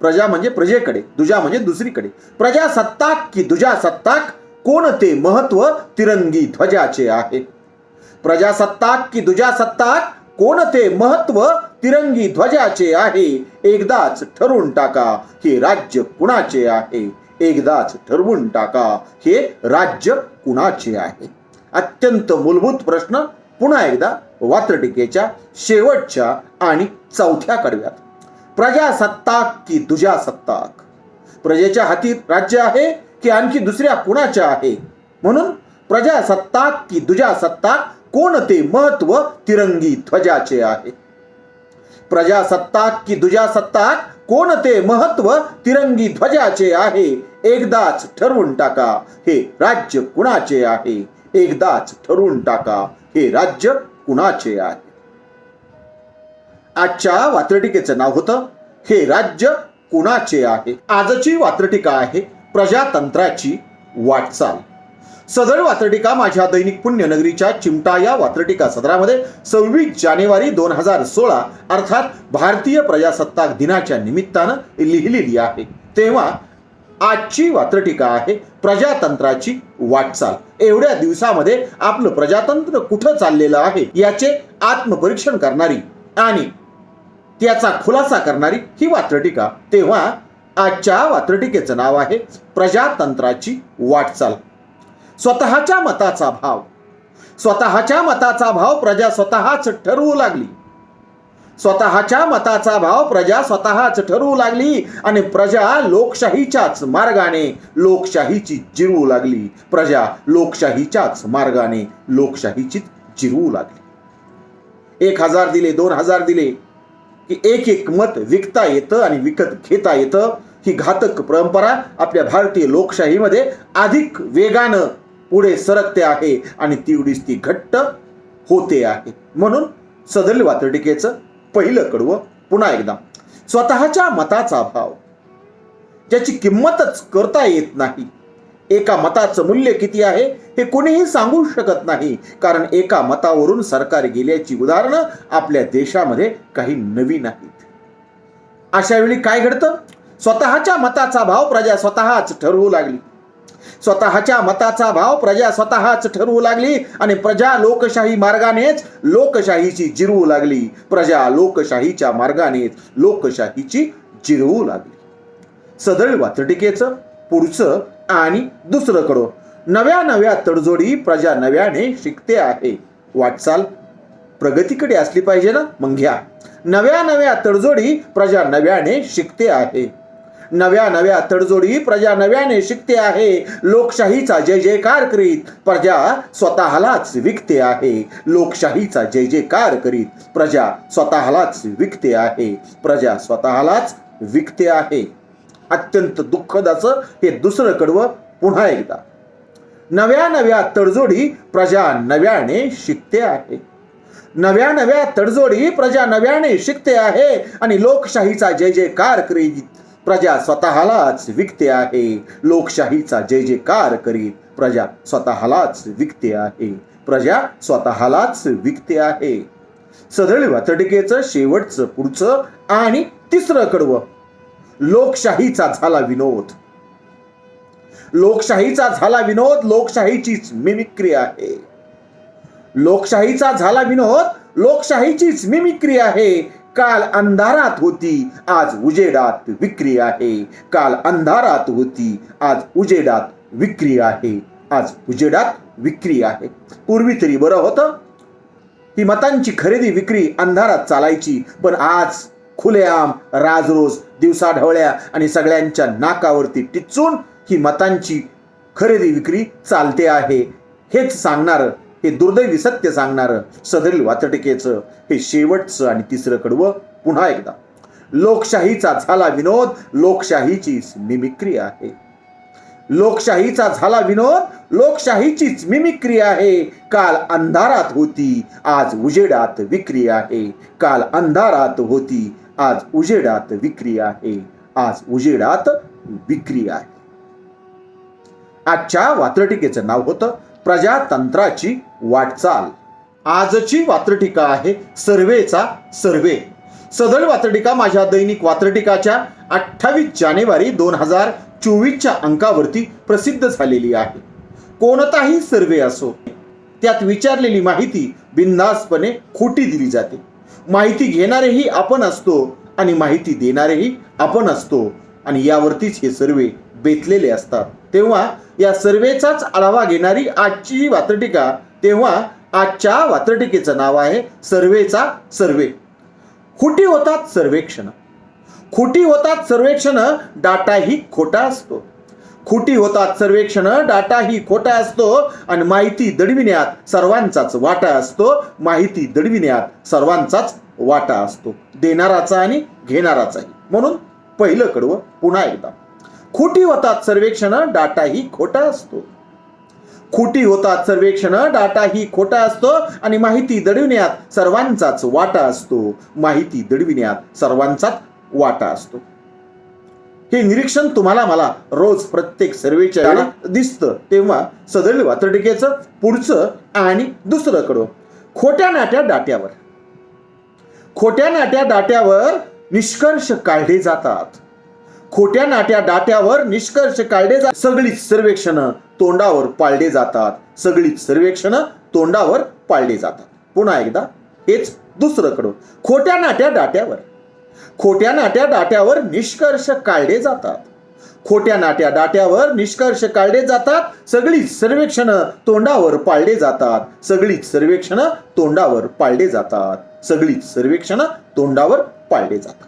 प्रजा म्हणजे प्रजेकडे, दुजा म्हणजे दुसरीकडे. प्रजासत्ताक की दुजासत्ताक, कोणते महत्व तिरंगी ध्वजाचे आहे. प्रजासत्ताक की दुजासत्ताक, कोणते महत्व तिरंगी ध्वजाचे आहे. एकदाच ठरवून टाका, हे राज्य कुणाचे आहे. एकदाच ठरवून टाका, हे राज्य कुणाचे आहे. अत्यंत मूलभूत प्रश्न पुन्हा एकदा वात्रटिकेच्या शेवटच्या आणि चौथ्या कडव्यात. प्रजासत्ताक की दुजासत्ताक. प्रजेच्या हाती राज्य आहे की आणखी दुसऱ्या कुणाच्या आहे. म्हणून प्रजासत्ताक की दुजासत्ताक, कोणते महत्व तिरंगी ध्वजाचे आहे. प्रजासत्ताक की दुजासत्ताक, कोणते महत्व तिरंगी ध्वजाचे आहे. एकदाच ठरवून टाका, हे राज्य कुणाचे आहे. एकदाच ठरवून टाका, हे राज्य कुणाचे आहे. आजच्या वात्रटिकेचं नाव होतं, हे राज्य कुणाचे आहे. आजची वात्रटिका आहे, प्रजातंत्राची वाटचाल. सदर वात्रटिका माझ्या दैनिक पुण्यनगरीच्या चिमटा या वात्रटिका सदरामध्ये 26 जानेवारी 2016 अर्थात भारतीय प्रजासत्ताक दिनाच्या निमित्तानं लिहिलेली आहे. तेव्हा आजची वात्रटिका आहे, प्रजातंत्राची वाटचाल. एवढ्या दिवसामध्ये आपलं प्रजातंत्र कुठं चाललेलं आहे याचे आत्मपरीक्षण करणारी आणि त्याचा खुलासा करणारी ही वात्रटिका. तेव्हा आजच्या वात्रटिकेचं नाव आहे, प्रजातंत्राची वाटचाल. स्वतःच्या मताचा भाव, स्वतःच्या मताचा भाव प्रजा स्वतःच ठरवू लागली. स्वतःच्या मताचा भाव प्रजा स्वतःच ठरवू लागली आणि प्रजा लोकशाहीच्याच मार्गाने लोकशाहीची जिरवू लागली. प्रजा लोकशाहीच्याच मार्गाने लोकशाहीची जिरवू लागली. 1000 दिले, 2000 दिले की एक एक मत विकता येतं आणि विकत घेता येतं. ही घातक परंपरा आपल्या भारतीय लोकशाहीमध्ये अधिक वेगानं पुढे सरकते आहे आणि तेवढीच ती घट्ट होते आहे. म्हणून सदरील वात्रटिकेचं पहिलं कडवं पुन्हा एकदा. स्वतःच्या मताचा भाव, ज्याची किंमतच करता येत नाही. एका मताचं मूल्य किती आहे हे कोणीही सांगू शकत नाही, कारण एका मतावरून सरकार गेल्याची उदाहरणं आपल्या देशामध्ये काही नवी नाहीत. अशा वेळी काय घडतं? स्वतःच्या मताचा भाव प्रजा स्वतःच ठरवू लागली. स्वतःच्या मताचा भाव प्रजा स्वतःच ठरवू लागली आणि प्रजा लोकशाही मार्गानेच लोकशाहीची जिरवू लागली. प्रजा लोकशाहीच्या मार्गानेच लोकशाहीची जिरवू लागली. सदरील वात्रटिकेचं पुढचं आणि दुसरं कडवं. नव्या नव्या तडजोडी प्रजा नव्याने शिकते आहे. वाटचाल प्रगतीकडे असली पाहिजे ना, मग घ्या. नव्या नव्या तडजोडी प्रजा नव्याने शिकते आहे. नव्या नव्या तडजोडी प्रजा नव्याने शिकते आहे. लोकशाहीचा जय जयकार करीत प्रजा स्वतःलाच विकते आहे. लोकशाहीचा जय जयकार करीत प्रजा स्वतःलाच विकते आहे. प्रजा स्वतःलाच विकते आहे. अत्यंत दुःखद असं हे दुसरं कडवं पुन्हा एकदा. नव्या नव्या तडजोडी प्रजा नव्याने शिकते आहे. नव्या नव्या तडजोडी प्रजा नव्याने शिकते आहे आणि लोकशाहीचा जय जयकार करीत प्रजा स्वतःलाच विकते आहे. लोकशाहीचा जय जयकार करीत प्रजा स्वतःलाच विकते आहे. प्रजा स्वतःलाच विकते आहे. सदरील वात्रटिकेचं शेवटचं पुढचं आणि तिसरं कडवं. लोकशाहीचा झाला विनोद. लोकशाहीचा झाला विनोद लोकशाहीचीच मिमिक्री आहे. लोकशाहीचा झाला विनोद लोकशाहीचीच मिमिक्री आहे. काल अंधारात होती आज उजेडात विक्री आहे. काल अंधारात होती आज उजेडात विक्री आहे. आज उजेडात विक्री आहे. पूर्वी तरी बरं होतं. ही मतांची खरेदी विक्री अंधारात चालायची, पण आज खुलेआम राजरोज दिवसाढवळ्या आणि सगळ्यांच्या नाकावरती टिचून ही मतांची खरेदी विक्री चालते आहे. हेच सांगणारं, हे दुर्दैवी सत्य सांगणारं सदरील वात्रटिकेचं हे शेवटचं आणि तिसरं कडवं पुन्हा एकदा. लोकशाहीचा झाला विनोद लोकशाहीचीच मिमिक्री आहे. लोकशाहीचा झाला विनोद लोकशाहीचीच मिमिक्री आहे. काल अंधारात होती आज उजेडात विक्री आहे. काल अंधारात होती आज उजेडात विक्री आहे. आज उजेडात विक्री आहे. आजच्या वात्रटिकेचं नाव होतं प्रजातंत्राची वाटचाल. आजची वात्रटिका आहे सर्वेचा सर्वे. सदर वात्रटिका माझ्या दैनिक वात्रटिकाच्या 28 जानेवारी 2024च्या अंकावरती प्रसिद्ध झालेली आहे. कोणताही सर्वे असो, त्यात विचारलेली माहिती बिनधास्तपणे खोटी दिली जाते. माहिती घेणारेही आपण असतो आणि माहिती देणारेही आपण असतो आणि यावरतीच हे सर्वे बेतलेले असतात. तेव्हा या सर्वेचाच आढावा घेणारी आजची वात्रटिका. तेव्हा आजच्या वात्रटिकेचं नाव आहे सर्वेचा सर्वे. खोटी होतात सर्वेक्षण. खोटी होतात सर्वेक्षण, डाटाही खोटा असतो. खोटी होतात सर्वेक्षण, डाटाही खोटा असतो आणि माहिती दडविण्यात सर्वांचाच वाटा असतो. माहिती दडविण्यात सर्वांचाच वाटा असतो, देणाराचा आणि घेणाराचाही. म्हणून पहिलं कडवं पुन्हा एकदा. खोटी होतात सर्वेक्षण, डाटाही खोटा असतो. खोटी होतात सर्वेक्षण, डाटाही खोटा असतो आणि माहिती दडविण्यात सर्वांचाच वाटा असतो. माहिती दडविण्यात सर्वांचाच वाटा असतो. हे निरीक्षण तुम्हाला मला रोज प्रत्येक सर्वेच्या वेळी दिसतं. तेव्हा सदरील वात्रटिकेचं पुढचं आणि दुसरं कडवं. खोट्या नाट्या डाट्यावर. खोट्या नाट्या डाट्यावर निष्कर्ष काढले जातात. खोट्या नाट्या डाट्यावर निष्कर्ष काढले जातात. सगळीच सर्वेक्षण तोंडावर पाळले जातात. सगळीच सर्वेक्षण तोंडावर पाळले जातात. पुन्हा एकदा हेच दुसरं कडवं. खोट्या नाट्या डाट्यावर. खोट्या नाट्या डाट्यावर निष्कर्ष काढले जातात. खोट्या नाट्या डाट्यावर निष्कर्ष काढले जातात. सगळीच सर्वेक्षण तोंडावर पाळले जातात. सगळीच सर्वेक्षण तोंडावर पाळले जातात. सगळीच सर्वेक्षण तोंडावर पाळले जातात.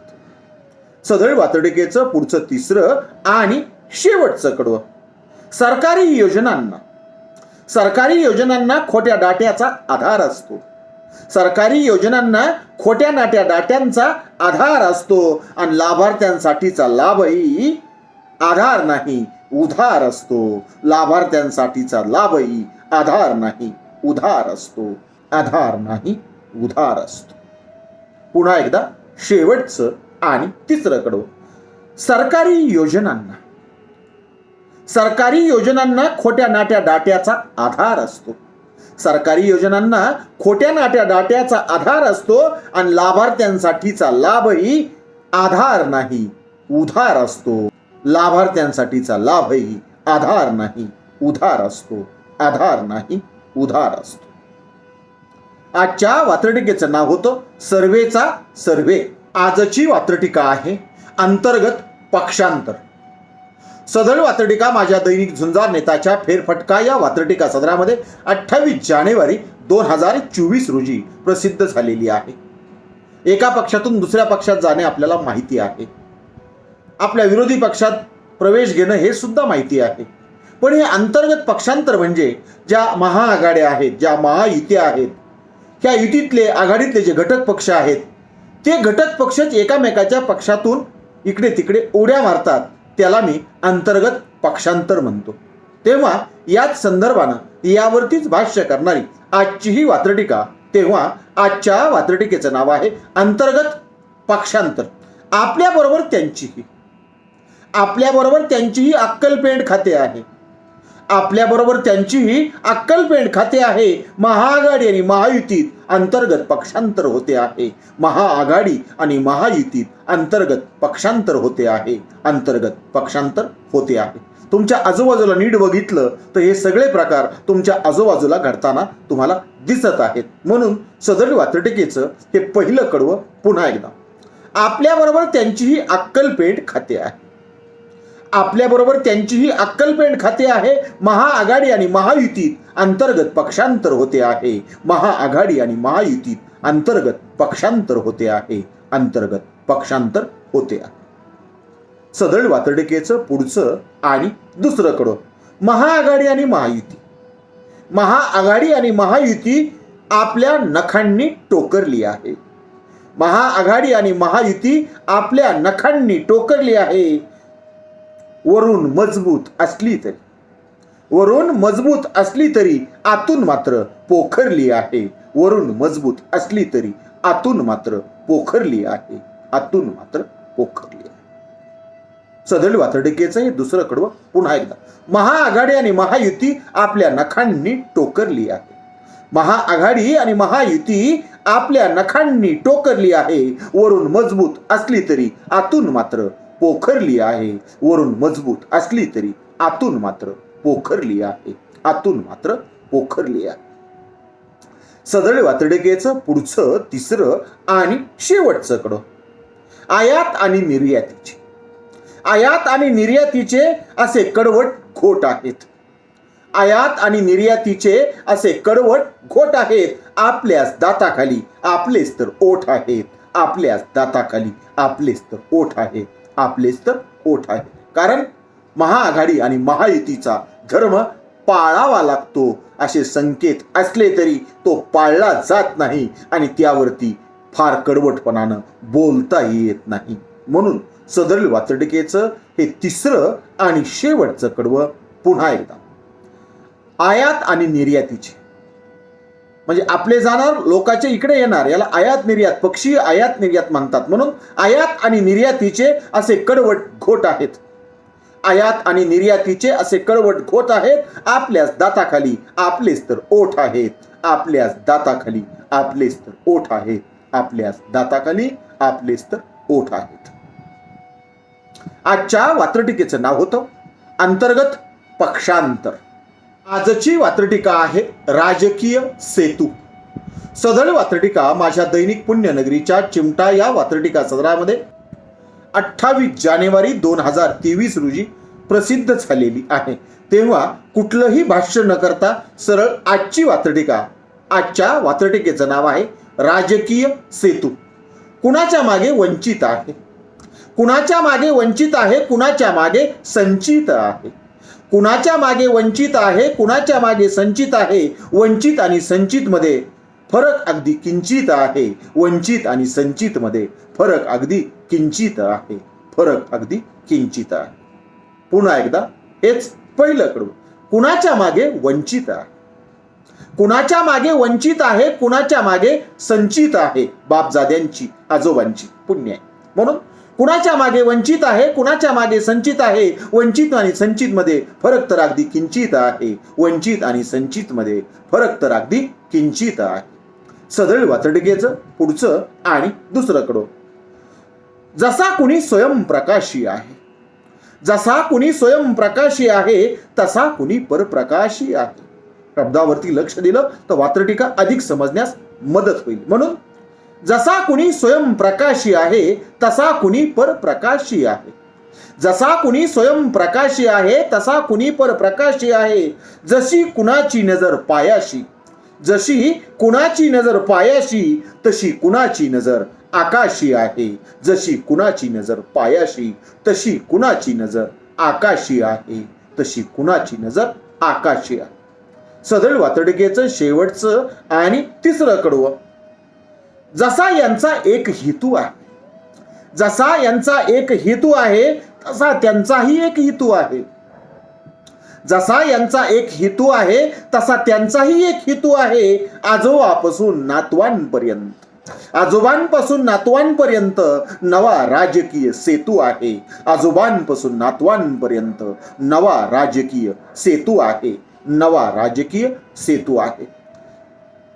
सदर वात्रटिकेचं पुढचं तिसरं आणि शेवटचं कडवं. सरकारी योजनांना खोट्या डाट्याचा आधार असतो. सरकारी योजनांना खोट्या नाट्या डाट्यांचा आधार असतो आणि लाभार्थ्यांसाठीचा लाभही आधार नाही उधार असतो. लाभार्थ्यांसाठीचा लाभही आधार नाही उधार असतो. आधार नाही उधार असतो. पुन्हा एकदा शेवटचं आणि तिसरं कडवं. सरकारी योजनांना खोट्या नाट्या डाट्याचा आधार असतो. सरकारी योजनांना खोट्या नाट्या डाट्याचा आधार असतो आणि लाभार्थ्यांसाठीचा लाभही आधार नाही, उधार असतो. लाभार्थ्यांसाठीचा लाभही आधार नाही, उधार असतो. आधार नाही, उधार असतो. आजच्या वात्रटिकेचं नाव होतं सर्वेचा सर्वे. आजची वात्रटिका आहे अंतर्गत पक्षांतर. सदर वात्रटिका माझ्या दैनिक झुंजार नेताच्या फेरफटका या वात्रटिका सदरामध्ये 28 जानेवारी 2024 रोजी प्रसिद्ध झालेली आहे. एका पक्षातून दुसऱ्या पक्षात जाणे आपल्याला माहिती आहे. आपल्या विरोधी पक्षात प्रवेश घेणं हे सुद्धा माहिती आहे. पण हे अंतर्गत पक्षांतर म्हणजे ज्या महाआघाड्या आहेत, ज्या महायुत्या आहेत, ह्या युतीतले आघाडीतले जे घटक पक्ष आहेत, ते घटक पक्षच एकामेकाच्या पक्षातून इकडे तिकडे उड्या मारतात, त्याला मी अंतर्गत पक्षांतर म्हणतो. तेव्हा याच संदर्भानं यावरतीच भाष्य करणारी आजची ही वात्रटिका. तेव्हा आजच्या वात्रटिकेचं नाव आहे अंतर्गत पक्षांतर. आपल्याबरोबर त्यांचीही अक्कलपेंड खाते आहे. आपल्याबरोबर त्यांचीही अक्कलपेंड खाते आहे. महाआघाडी आणि महायुतीत अंतर्गत पक्षांतर होते आहे. महाआघाडी आणि महायुतीत अंतर्गत पक्षांतर होते आहे. अंतर्गत पक्षांतर होते आहे. तुमच्या आजूबाजूला नीट बघितलं तर हे सगळे प्रकार तुमच्या आजूबाजूला घडताना तुम्हाला दिसत आहेत. म्हणून सदर वात्रटिकेचं हे पहिलं कडवं पुन्हा एकदा. आपल्याबरोबर त्यांचीही अक्कलपेंड खाते आहे. आपल्याबरोबर त्यांचीही अक्कलपेंड खाते आहे. महाआघाडी आणि महायुतीत अंतर्गत पक्षांतर होते आहे. महाआघाडी आणि महायुतीत अंतर्गत पक्षांतर होते आहे. अंतर्गत पक्षांतर होते आहे. सदळ वात्रटिकेचं पुढचं आणि दुसरं कडवं. महाआघाडी आणि महायुती. महाआघाडी आणि महायुती आपल्या नखांनी टोकरली आहे. महाआघाडी आणि महायुती आपल्या नखांनी टोकरली आहे. वरून मजबूत असली तरी आतून मात्र पोखरली आहे. वरून मजबूत असली तरी आतून मात्र पोखरली आहे. आतून मात्र पोखरली आहे. सदळ वात्रटिकेचं हे दुसरं कडवं पुन्हा एकदा. महाआघाडी आणि महायुती आपल्या नखांनी टोकरली आहे. महाआघाडी आणि महायुती आपल्या नखांनी टोकरली आहे. वरून मजबूत असली तरी आतून मात्र पोखरली आहे. वरून मजबूत असली तरी आतून मात्र पोखरली आहे. आतून मात्र पोखरली आहे. सदळ वात्रटिकेचं पुढचं तिसरं आणि शेवटचं कडवं. आयात आणि निर्यातीचे. आयात आणि निर्यातीचे असे कडवट घोट आहेत. आयात आणि निर्यातीचे असे कडवट घोट आहेत. आपल्याच दाताखाली आपलेच तर ओठ आहेत. आपल्याच दाताखाली आपलेच तर ओठ आहेत. आपलेच तर ओठ आहे. कारण महाआघाडी आणि महायुतीचा धर्म पाळावा लागतो असे संकेत असले तरी तो पाळला जात नाही आणि त्यावरती फार कडवटपणानं बोलता येत नाही. म्हणून सदर वात्रटिकेचं हे तिसरं आणि शेवटचं कडवं पुन्हा एकदा. आयात आणि निर्यातीचे म्हणजे आपले जाणार लोकांचे इकडे येणार, याला आयात निर्यात, पक्षीय आयात निर्यात म्हणतात. म्हणून आयात आणि निर्यातीचे असे कडवट घोट आहेत. आयात आणि निर्यातीचे असे कडवट घोट आहेत. आपल्याच दाताखाली आपलेच तर ओठ आहेत. आपल्याच दाताखाली आपलेच तर ओठ आहेत. आपल्याच दाताखाली आपलेच तर ओठ आहेत. आजच्या वात्रटिकेचं नाव होतं अंतर्गत पक्षांतर. आजची वात्रटिका आहे राजकीय सेतू. सदळ वात्रटिका माझ्या दैनिक पुण्यनगरीच्या चिमटा या वात्रटिका सदरामध्ये 28 जानेवारी 2023 रोजी प्रसिद्ध झालेली आहे. तेव्हा कुठलंही भाष्य न करता सरळ आजची वात्रटिका. आजच्या वात्रटिकेचं नाव आहे राजकीय सेतू. कुणाच्या मागे वंचित आहे, कुणाच्या मागे वंचित आहे, कुणाच्या मागे संचित आहे. कुणाच्या मागे वंचित आहे, कुणाच्या मागे संचित आहे. वंचित आणि संचित मध्ये फरक अगदी किंचित आहे. वंचित आणि संचित मध्ये फरक अगदी किंचित आहे. फरक अगदी किंचित आहे. पुन्हा एकदा हेच पहिलं कडवं. कुणाच्या मागे वंचित आहे. कुणाच्या मागे वंचित आहे, कुणाच्या मागे संचित आहे. बापजाद्यांची आजोबांची पुण्य आहे. म्हणून कुणाच्या मागे वंचित आहे, कुणाच्या मागे संचित आहे. वंचित आणि संचित मध्ये फरक तर अगदी किंचित आहे. वंचित आणि संचित मध्ये फरक तर अगदी किंचित आहे. सदळ वातडिकेचं पुढचं आणि दुसरं कडो. जसा कुणी स्वयंप्रकाशी आहे, जसा कुणी स्वयंप्रकाशी आहे, तसा कुणी परप्रकाशी आहे. शब्दावरती लक्ष दिलं तर वात्रटिका अधिक समजण्यास मदत होईल. म्हणून जसा कुणी स्वयंप्रकाशी आहे, तसा कुणी परप्रकाशी आहे. जसा कुणी स्वयंप्रकाशी आहे, तसा कुणी परप्रकाशी आहे. जशी कुणाची नजर पायाशी, जशी कुणाची नजर पायाशी, तशी कुणाची नजर आकाशी आहे. जशी कुणाची नजर पायाशी, तशी कुणाची नजर आकाशी आहे. तशी कुणाची नजर आकाशी आहे. सदळ वातडिकेचं शेवटचं आणि तिसरं कडवं. जसा यांचा एक हेतू आहे, जसा यांचा एक हेतू आहे, तसा त्यांचाही एक हेतू आहे. जसा यांचा एक हेतू आहे, तसा त्यांचाही एक हेतू आहे. आजोबापासून नातवांपर्यंत, आजोबांपासून नातवांपर्यंत नवा राजकीय सेतू आहे. आजोबांपासून नातवांपर्यंत नवा राजकीय सेतू आहे. नवा राजकीय सेतू आहे.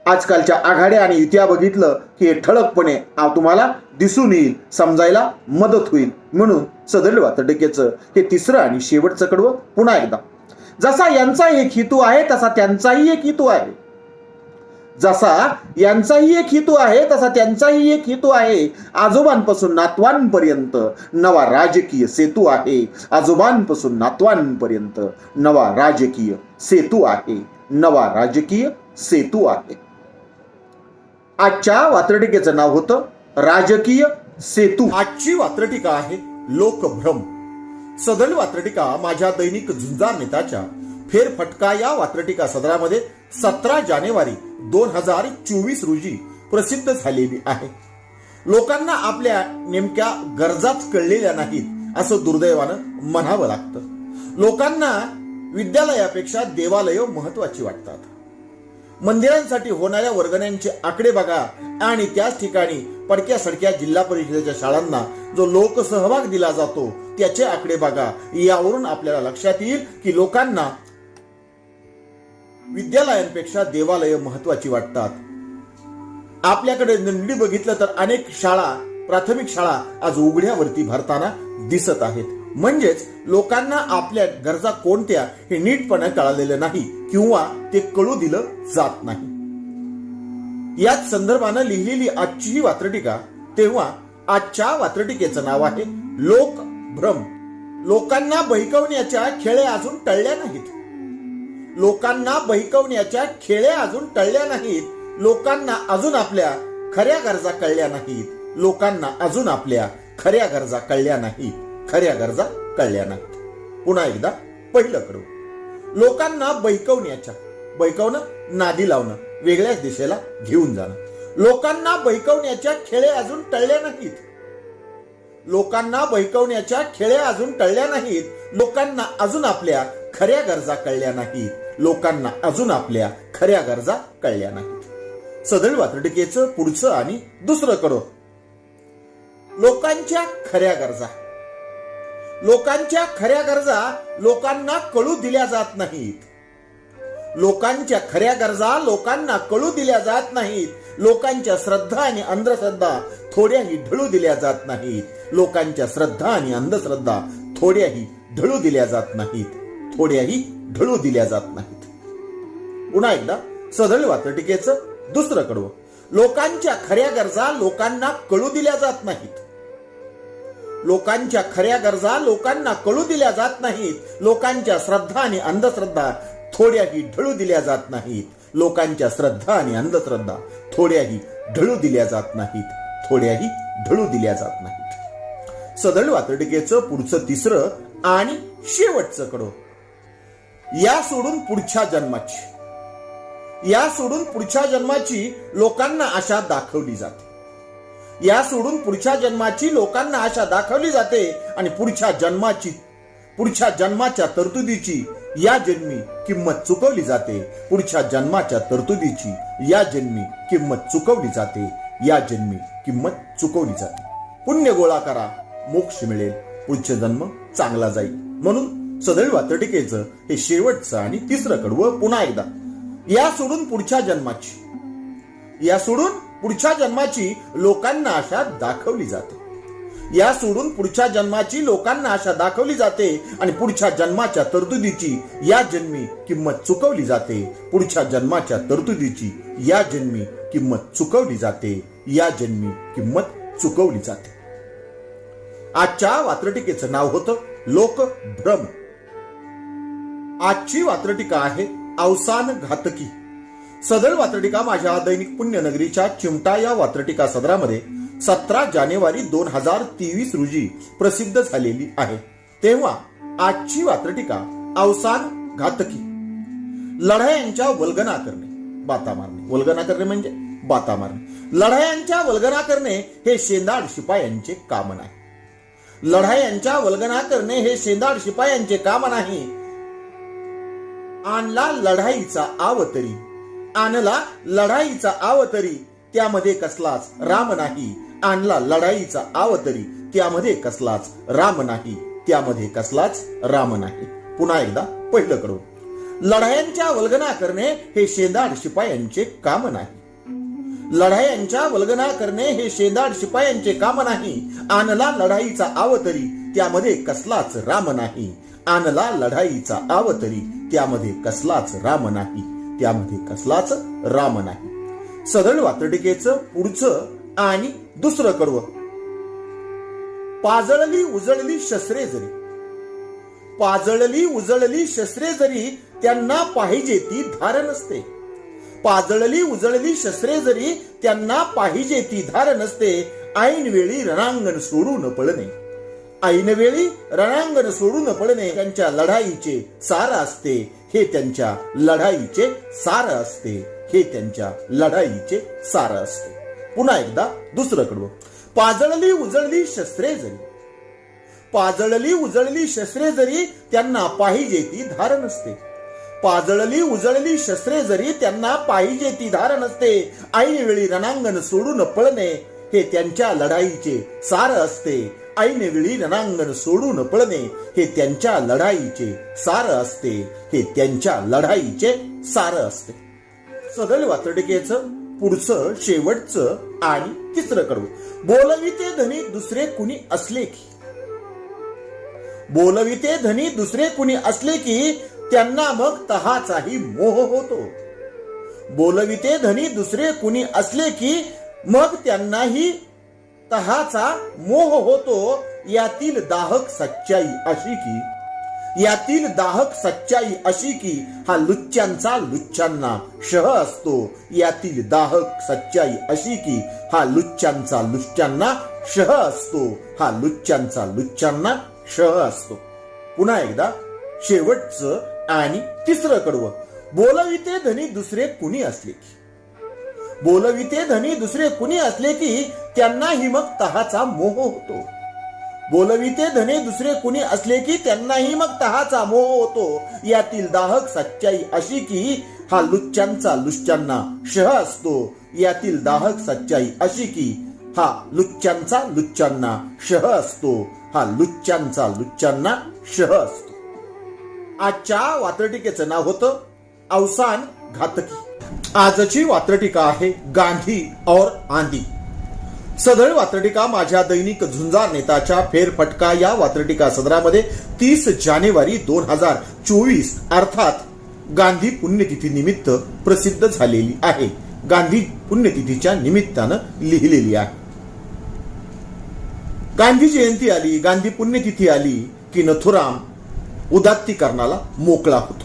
आजकालच्या आघाड्या आणि युत्या बघितलं की हे ठळकपणे तुम्हाला दिसून येईल, समजायला मदत होईल. म्हणून सदळ वातडिकेचं हे तिसरं आणि शेवटचं कडवं पुन्हा एकदा. जसा यांचा एक हेतू आहे, तसा त्यांचाही एक हेतू आहे. जसा यांचाही एक हेतू आहे, तसा त्यांचाही एक हेतू आहे. आजोबांपासून नातवांपर्यंत नवा राजकीय सेतू आहे. आजोबांपासून नातवांपर्यंत नवा राजकीय सेतू आहे. नवा राजकीय सेतू आहे. आजच्या वात्रटिकेचं नाव होतं राजकीय सेतू. आजची वात्रटिका आहे लोकभ्रम. सदळ वात्रटिका माझ्या दैनिक झुंजार नेताच्या फेरफटका या वात्रटिका सदरामध्ये 17 जानेवारी 2024 रोजी प्रसिद्ध झालेली आहे. लोकांना आपल्या नेमक्या गरजाच कळलेल्या नाहीत असं दुर्दैवानं म्हणावं लागतं. लोकांना विद्यालयापेक्षा देवालय महत्वाची वाटतात. मंदिरांसाठी होणाऱ्या वर्गण्यांचे आकडे बघा आणि त्याच ठिकाणी पडक्या सडक्या जिल्हा परिषदेच्या शाळांना जो लोकसहभाग दिला जातो त्याचे आकडे बघा. यावरून आपल्याला लक्षात येईल की लोकांना विद्यालयांपेक्षा देवालय महत्वाची वाटतात. आपल्याकडे निवडी बघितलं तर अनेक शाळा, प्राथमिक शाळा आज उघड्यावरती भरताना दिसत आहेत. म्हणजेच लोकांना आपल्या गरजा कोणत्या हे नीटपणे कळलेलं नाही किंवा ते कळू दिलं जात नाही. याच संदर्भानं लिहिलेली आजची ही वात्रटिका. तेव्हा आजच्या वात्रटिकेचं नाव आहे लोकभ्रम. लोकांना बहिकवण्याच्या खेळे अजून टळल्या नाहीत. लोकांना बहिकवण्याच्या खेळे अजून टळल्या नाहीत. लोकांना अजून आपल्या खऱ्या गरजा कळल्या नाहीत. लोकांना अजून आपल्या खऱ्या गरजा कळल्या नाहीत. खऱ्या गरजा कळल्या नाहीत. पुन्हा एकदा पहिलं कडू. लोकांना बहिकवण्याच्या, बहिकवणं नादी लावणं, वेगळ्याच दिशेला घेऊन जाणं. लोकांना बहिकवण्याच्या खेळे अजून टळल्या नाहीत. लोकांना बहिकवण्याच्या खेळे अजून टळल्या नाहीत. लोकांना अजून आपल्या खऱ्या गरजा कळल्या नाहीत. लोकांना अजून आपल्या खऱ्या गरजा कळल्या नाहीत. सदळ वात्रटिकेचं पुढचं आणि दुसरं कडो. लोकांच्या खऱ्या गरजा, लोकांच्या खऱ्या गरजा लोकांना कळू दिल्या जात नाहीत. लोकांच्या खऱ्या गरजा लोकांना कळू दिल्या जात नाहीत. लोकांच्या श्रद्धा आणि अंधश्रद्धा थोड्याही ढळू दिल्या जात नाहीत. लोकांच्या श्रद्धा आणि अंधश्रद्धा थोड्याही ढळू दिल्या जात नाहीत. थोड्याही ढळू दिल्या जात नाहीत. पुन्हा एकदा सदळ वात्रटिकेचं दुसरं कडवं. लोकांच्या खऱ्या गरजा लोकांना कळू दिल्या जात नाहीत. लोकांच्या खऱ्या गरजा लोकांना कळू दिल्या जात नाहीत. लोकांच्या श्रद्धा आणि अंधश्रद्धा थोड्याही ढळू दिल्या जात नाहीत. लोकांच्या श्रद्धा आणि अंधश्रद्धा थोड्याही ढळू दिल्या जात नाहीत. थोड्याही ढळू दिल्या जात नाहीत. सदळ वात्रटिकेचं पुढचं तिसरं आणि शेवटचं कडो. या सोडून पुढच्या जन्माची, या सोडून पुढच्या जन्माची लोकांना आशा दाखवली जाते. या सोडून पुढच्या जन्माची लोकांना आशा दाखवली जाते आणि पुढच्या जन्माच्या तरतुदीची या जन्मी किंमत चुकवली जाते. पुढच्या जन्माच्या तरतुदीची या जन्मी किंमत चुकवली जाते. या जन्मी किंमत चुकवली जाते. पुण्य गोळा करा, मोक्ष मिळेल, पुढचे जन्म चांगला जाईल. म्हणून सदैव वात्रटिकेचं हे शेवटचं आणि तिसरं कडवं पुन्हा एकदा. या सोडून पुढच्या जन्माची लोकांना आशा दाखवली जाते. या सोडून पुढच्या जन्माची लोकांना आशा दाखवली जाते आणि पुढच्या जन्माच्या तरतुदीची या जन्मी किंमत चुकवली जाते. पुढच्या जन्माच्या तरतुदीची या जन्मी किंमत चुकवली जाते. या जन्मी किंमत चुकवली जाते. आजच्या वात्रटिकेचं नाव होतं लोकभ्रम. आजची वात्रटिका आहे अवसान घातकी. सदर वात्रटिका माझ्या दैनिक पुण्यनगरीच्या चिमटा या वात्रटिका सदरामध्ये 17 जानेवारी 2023 रोजी प्रसिद्ध झालेली आहे. तेव्हा आजची वात्रटिका अवसान घातकी. लढायांच्या वल्गना करणे, बाता मारणे. वल्गना करणे म्हणजे बाता मारणे. लढायांच्या वल्गना करणे हे शेंदाड शिपायांचे काम नाही. लढायांच्या वल्गना करणे हे शेंदाड शिपायांचे काम नाही. आणला लढाईचा आवतरी, आणला लढाईचा आवतरी, त्यामध्ये कसलाच राम नाही. आणला लढाईचा आवतरी, त्यामध्ये कसलाच राम नाही. त्यामध्ये कसलाच राम नाही. पुन्हा एकदा पहिलं कडवं. लढायांच्या वल्गना करणे हे शेंदाड शिपायांचे काम नाही. लढायांच्या वल्गना करणे हे शेंदाड शिपायांचे काम नाही. आणला लढाईचा आवतरी, त्यामध्ये कसलाच राम नाही. आणला लढाईचा आवतरी, त्यामध्ये कसलाच राम नाही. त्यामध्ये कसलाच राम नाही. सदळ वात्रटिकेचं पुढचं आणि दुसरं कडवं. पाजळली उजळली शस्त्रे जरी, पाजळली उजळली शस्त्रे जरी, त्यांना पाहिजे ती धार नसते. पाजळली उजळली शस्त्रे जरी, त्यांना पाहिजे ती धार नसते. ऐनवेळी रणांगण सोडून पळणे, ऐनवेळी रणांगण सोडून पळणे त्यांच्या लढाईचे सार असते. हे त्यांच्या लढाईचे सार असते. हे त्यांच्या लढाईचे सार असते. पुन्हा एकदा दुसरं कडवं. पाजळली उजळली शस्त्रे जरी, पाजळली उजळली शस्त्रे जरी, त्यांना पाहिजे ती धार नसते. पाजळली उजळली शस्त्रे जरी, त्यांना पाहिजे ती धार नसते. ऐनवेळी रणांगण सोडून पळणे हे त्यांच्या लढाईचे सार असते. ऐनवेळी रणांगण सोडून पळणे हे त्यांच्या लढाईचे सार असते. हे त्यांच्या लढाईचे सार असते. सदळ वात्रटिकेचं पुढचं शेवटचं आणि तिसरं कडवं. बोलविते धनी दुसरे कुणी असले की, बोलविते धनी दुसरे कुणी असले की, त्यांना मग तहाचाही मोह होतो. बोलविते धनी दुसरे कुणी असले की, मग त्यांनाही तहाचा मोह होतो. यातील दाहक सच्चाई अशी की, यातील दाहक सच्चाई अशी की, हा लुच्च्यांचा लुच्च्यांना शह असतो. यातील दाहक सच्चाई अशी की, हा लुच्च्यांचा लुच्च्यांना शह असतो. हा लुच्च्यांचा लुच्च्यांना शह असतो. पुन्हा एकदा शेवटचं आणि तिसरं कडवं. बोलविते धनी दुसरे कुणी असले की, बोलविते धनी दुसरे कुणी असले की, त्यांनाही मग तहाचा मोह होतो. बोलविते धनी दुसरे कुणी असले की, त्यांनाही मग तहाचा मोह होतो. यातील दाहक सच्चाई अशी की, हा लुच्च्यांचा लुच्च्यांना शह असतो. यातील दाहक सच्चाई अशी की, हा लुच्च्यांचा लुच्च्यांना शह असतो. हा लुच्च्यांचा लुच्च्यांना शह असतो. आजच्या वात्रटिकेचं नाव होतं अवसान घातकी. आजची वात्रटिका आहे गांधी और आंधी. सदळ वात्रटिका माझ्या दैनिक झुंजार नेताच्या फेरफटका या वात्रटिका सदरामध्ये 30 जानेवारी 2024 अर्थात गांधी पुण्यतिथी निमित्त प्रसिद्ध झालेली आहे. गांधी पुण्यतिथीच्या निमित्तानं लिहिलेली आहे. गांधी जयंती आली, गांधी पुण्यतिथी आली की नथुराम उदात्तीकरणाला मोकळा होतो.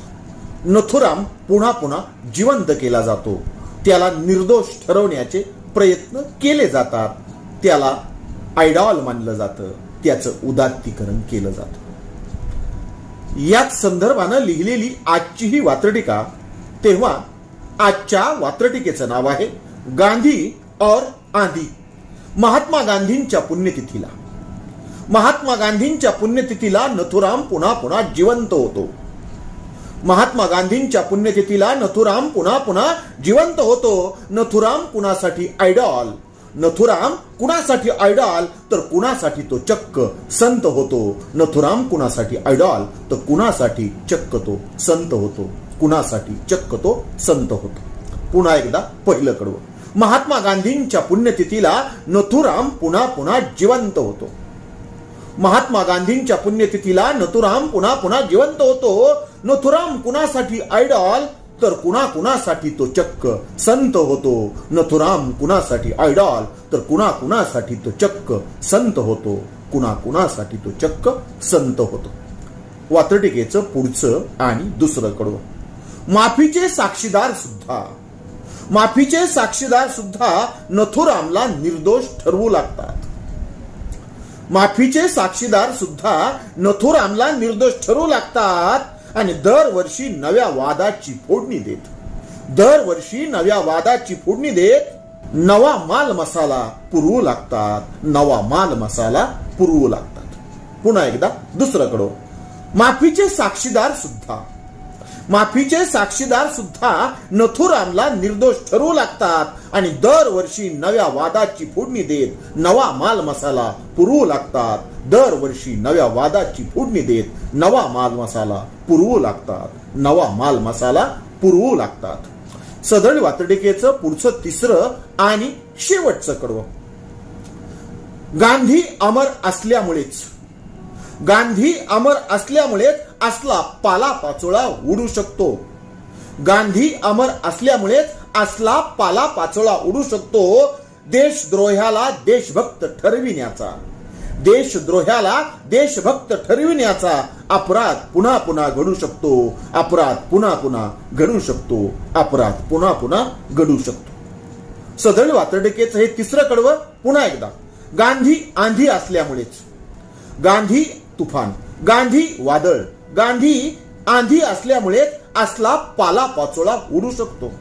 नथुराम पुन्हा पुन्हा जिवंत केला जातो. त्याला निर्दोष ठरवण्याचे प्रयत्न केले जातात. त्याला आयडॉल मानलं जातं. त्याचं उदात्तीकरण केलं जातं. याच संदर्भानं लिहिलेली आजची ही वात्रटिका. तेव्हा आजच्या वात्रटिकेचं नाव आहे गांधी और आंधी. महात्मा गांधींच्या पुण्यतिथीला, महात्मा गांधींच्या पुण्यतिथीला नथुराम पुन्हा पुन्हा जिवंत होतो. महात्मा गांधींच्या पुण्यतिथीला नथुराम पुन्हा पुन्हा जिवंत होतो. नथुराम कुणासाठी आयडॉल, नथुराम कुणासाठी आयडॉल तर कुणासाठी तो चक्क संत होतो. नथुराम कुणासाठी आयडॉल तर कुणासाठी चक्क तो संत होतो. कुणासाठी चक्क तो संत होतो. पुन्हा एकदा पहिलं कडवं. महात्मा गांधींच्या पुण्यतिथीला नथुराम पुन्हा पुन्हा जिवंत होतो. महात्मा गांधींच्या पुण्यतिथीला नथुराम पुन्हा पुन्हा जिवंत होतो. नथुराम कुणासाठी आयडॉल तर कुणासाठी तो चक्क संत होतो. नथुराम कुणासाठी आयडॉल तर कुणासाठी तो चक्क संत होतो. कुणासाठी तो चक्क संत होतो. वात्रटिकेचं पुढचं आणि दुसरं कडवं. माफीचे साक्षीदार सुद्धा, माफीचे साक्षीदार सुद्धा नथुरामला निर्दोष ठरवू लागतात. माफीचे साक्षीदार सुद्धा नथुरामला निर्दोष ठरवू लागतात आणि दरवर्षी नव्या वादाची फोडणी देत, दरवर्षी नव्या वादाची फोडणी देत नवा माल मसाला पुरवू लागतात. नवा माल मसाला पुरवू लागतात. पुन्हा एकदा दुसरं कडवं. माफीचे साक्षीदार सुद्धा, माफीचे साक्षीदार सुद्धा नथुरामला निर्दोष ठरवू लागतात आणि दरवर्षी नव्या वादाची फोडणी देत नवा माल मसाला पुरवू लागतात. दरवर्षी नव्या वादाची फोडणी देत नवा माल मसाला पुरवू लागतात. नवा माल मसाला पुरवू लागतात. सदळ वात्रटिकेचं पुढचं तिसरं आणि शेवटचं कडवं. गांधी अमर असल्यामुळेच, गांधी अमर असल्यामुळेच असला पाला पाचोळा उडू शकतो. गांधी अमर असल्यामुळेच असला पाला पाचोळा उडू शकतो. देशद्रोह्याला देशभक्त ठरविण्याचा, देशद्रोह्याला देशभक्त ठरविण्याचा अपराध पुन्हा पुन्हा घडू शकतो. अपराध पुन्हा पुन्हा घडू शकतो. अपराध पुन्हा पुन्हा घडू शकतो. सदळ वात्रटिकेचं हे तिसरं कडवं पुन्हा एकदा. गांधी आंधी असल्यामुळेच, गांधी तुफान, गांधी वादळ, गांधी आंधी असल्यामुळे असला पाला पाचोळा उडू शकतो.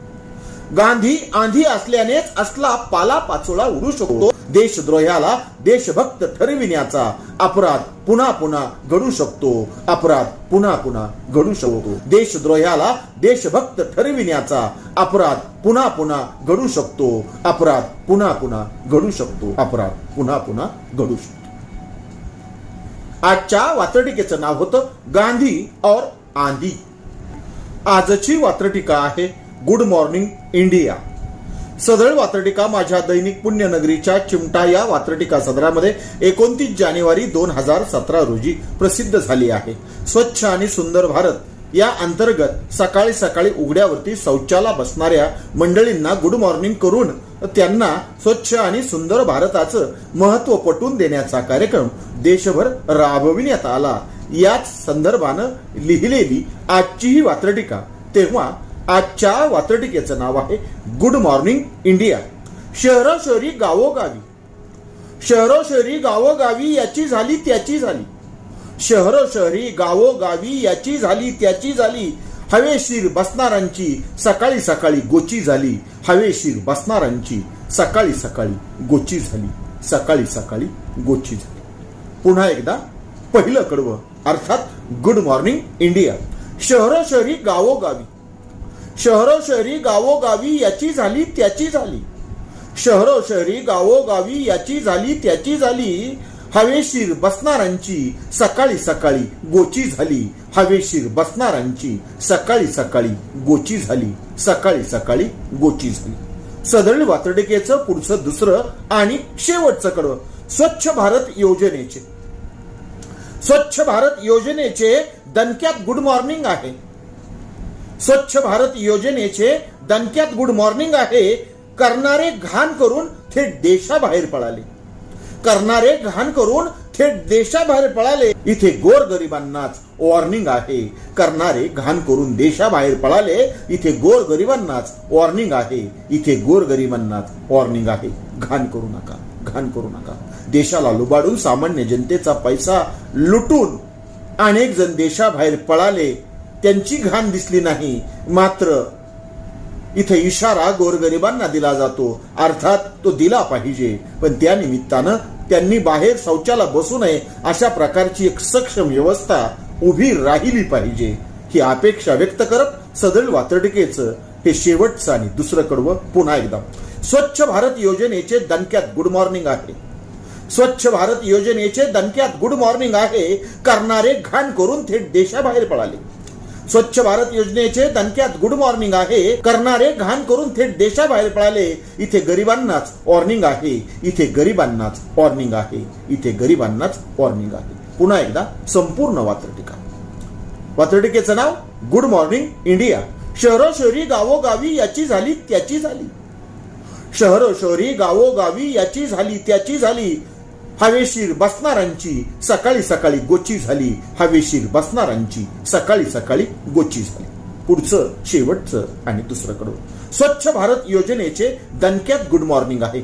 गांधी आंधी असल्यानेच असला पाला पाचोळा उडू शकतो. देशद्रोह्याला देशभक्त ठरविण्याचा अपराध पुन्हा पुन्हा घडू शकतो. अपराध पुन्हा पुन्हा घडू शकतो. देशद्रोह्याला देशभक्त ठरविण्याचा अपराध पुन्हा पुन्हा घडू शकतो. अपराध पुन्हा पुन्हा घडू शकतो. अपराध पुन्हा पुन्हा घडू शकतो. आजच्या वात्रटिकेचं नाव होतं गांधी और आंधी. आजची वात्रटिका आहे गुड मॉर्निंग इंडिया. सदळ वात्रटिका माझ्या दैनिक पुण्यनगरीच्या चिमटा या वात्रटिका सदरामध्ये 29 जानेवारी 2017 रोजी प्रसिद्ध झाली आहे. स्वच्छ आणि सुंदर भारत या अंतर्गत सकाळी सकाळी उघड्यावरती शौचाला बसणाऱ्या मंडळींना गुड मॉर्निंग करून त्यांना स्वच्छ आणि सुंदर भारताचं महत्व पटवून देण्याचा कार्यक्रम देशभर राबविण्यात आला. याच संदर्भानं लिहिलेली आजची ही वात्रटिका. तेव्हा आजच्या वात्रटिकेचं नाव आहे गुड मॉर्निंग इंडिया. शहरोशहरी गावोगावी, शहरोशहरी गावोगावी याची झाली त्याची झाली, शहरोशहरी गावोगावी याची झाली त्याची झाली. हवेशीर बसणाऱ्यांची सकाळी सकाळी गोची झाली. हवेशीर बसणाऱ्यांची सकाळी सकाळी गोची झाली. सकाळी सकाळी गोची झाली. पुन्हा एकदा पहिलं कडवं अर्थात गुड मॉर्निंग इंडिया. शहरोशहरी गावोगावी, शहरोशहरी गावोगावी याची झाली त्याची झाली, शहरोशहरी गावोगावी याची झाली त्याची झाली. हवेशीर बसणाऱ्यांची सकाळी सकाळी गोची झाली. हवेशीर बसणाऱ्यांची सकाळी सकाळी गोची झाली. सकाळी सकाळी गोची झाली. सदळ वात्रटिकेचं पुढचं दुसरं आणि शेवटचं कडवं. स्वच्छ भारत योजनेचे, स्वच्छ भारत योजनेचे दणक्यात गुड मॉर्निंग आहे. स्वच्छ भारत योजनेचे दणक्यात गुड मॉर्निंग आहे. करणारे घाण करून थेट देशाबाहेर पळाले. करणारे घाण करून थेट देशाबाहेर पळाले. इथे गोरगरिबांनाच वॉर्निंग आहे. करणारे घाण करून देशाबाहेर पळाले. इथे गोरगरिबांनाच वॉर्निंग आहे. इथे गोरगरिबांनाच वॉर्निंग आहे. घाण करू नका, घाण करू नका. देशाला लुबाडून सामान्य जनतेचा पैसा लुटून अनेक जण देशाबाहेर पळाले. त्यांची घाण दिसली नाही. मात्र इथे इशारा गोरगरिबांना दिला जातो. अर्थात तो दिला पाहिजे, पण त्या निमित्तानं त्यांनी बाहेर शौचाला बसू नये अशा प्रकारची एक सक्षम व्यवस्था उभी राहिली पाहिजे. ही अपेक्षा व्यक्त करत सदरील वात्रटिकेचं हे शेवटचं आणि दुसरं कडवं पुन्हा एकदा. स्वच्छ भारत योजनेचे दणक्यात गुड मॉर्निंग आहे. स्वच्छ भारत योजनेचे दणक्यात गुड मॉर्निंग आहे, करणारे घाण करून थेट देशाबाहेर पळाले. स्वच्छ भारत योजनेचे दणक्यात गुड मॉर्निंग आहे, करणारे घाण करून थेट देशाबाहेर पळाले. इथे गरिबांनाच वॉर्निंग आहे, इथे गरिबांनाच वॉर्निंग आहे, इथे गरिबांनाच वॉर्निंग आहे. पुन्हा एकदा संपूर्ण वात्रटिका. वात्रटिकेचं नाव गुड मॉर्निंग इंडिया. शहरोशहरी गावोगावी याची झाली त्याची झाली. शहरोशहरी गावोगावी याची झाली त्याची झाली. हवेशीर बसणाऱ्यांची सकाळी सकाळी गोची झाली. हवेशीर बसणाऱ्यांची सकाळी सकाळी गोची झाली. पुढचं शेवटचं आणि दुसरं कडवं. स्वच्छ भारत योजनेचे दणक्यात गुड मॉर्निंग आहे.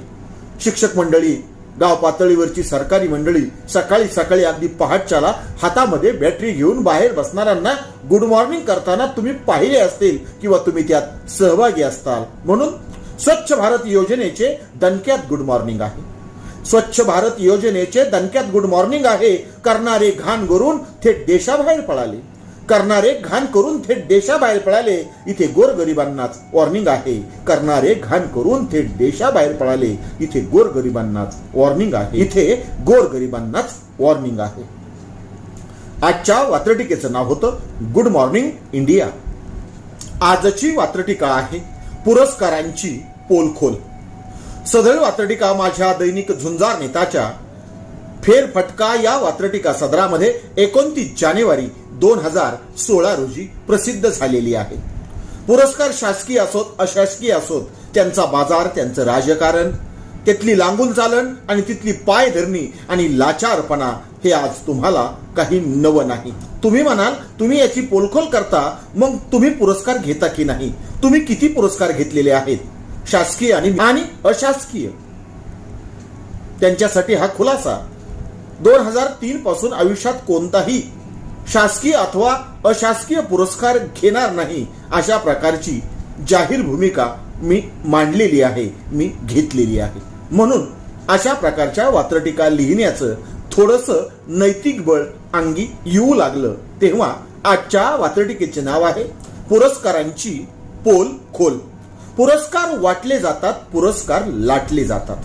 शिक्षक मंडळी, गाव पातळीवरची सरकारी मंडळी सकाळी सकाळी अगदी पहाटच्याला हातामध्ये बॅटरी घेऊन बाहेर बसणाऱ्यांना गुड मॉर्निंग करताना तुम्ही पाहिले असतील किंवा तुम्ही त्यात सहभागी असताल. म्हणून स्वच्छ भारत योजनेचे दणक्यात गुड मॉर्निंग आहे. स्वच्छ भारत योजनेचे दणक्यात गुड मॉर्निंग आहे, करणारे घाण करून थेट देशाबाहेर पळाले. करणारे घाण करून थेट देशाबाहेर पळाले. इथे गोरगरिबांनाच वॉर्निंग आहे, करणारे घाण करून थेट देशाबाहेर पळाले. इथे गोरगरिबांनाच वॉर्निंग आहे, इथे गोरगरिबांनाच वॉर्निंग आहे. आजच्या वात्रटिकेचं नाव होतं गुड मॉर्निंग इंडिया. आजची वात्रटिका आहे पुरस्कारांची पोलखोल. सदरील वात्रटिका माझ्या दैनिक झुंजार नेताच्या फेरफटका या वात्रटिका सदरामध्ये 29 जानेवारी 2016 रोजी प्रसिद्ध झालेली आहे. पुरस्कार शासकीय असोत अशासकीय असोत, त्यांचा बाजार, त्यांचं राजकारण, तिथली लांगून चालन आणि तिथली पायधरणी आणि लाचारपणा हे आज तुम्हाला काही नवं नाही. तुम्ही म्हणाल तुम्ही याची पोलखोल करता, मग तुम्ही पुरस्कार घेता की नाही? तुम्ही किती पुरस्कार घेतलेले आहेत, शासकीय आणि अशासकीय? त्यांच्यासाठी हा खुलासा. 2003 पासून आयुष्यात कोणताही शासकीय अथवा अशासकीय पुरस्कार घेणार नाही अशा प्रकारची जाहीर भूमिका मी मांडलेली आहे, मी घेतलेली आहे. म्हणून अशा प्रकारच्या वात्रटिका लिहिण्याचं थोडंसं नैतिक बळ अंगी येऊ लागलं तेव्हा आजच्या वात्रटिकेचे नाव आहे पुरस्कारांची पोल खोल. पुरस्कार वाटले जातात, पुरस्कार लाटले जातात.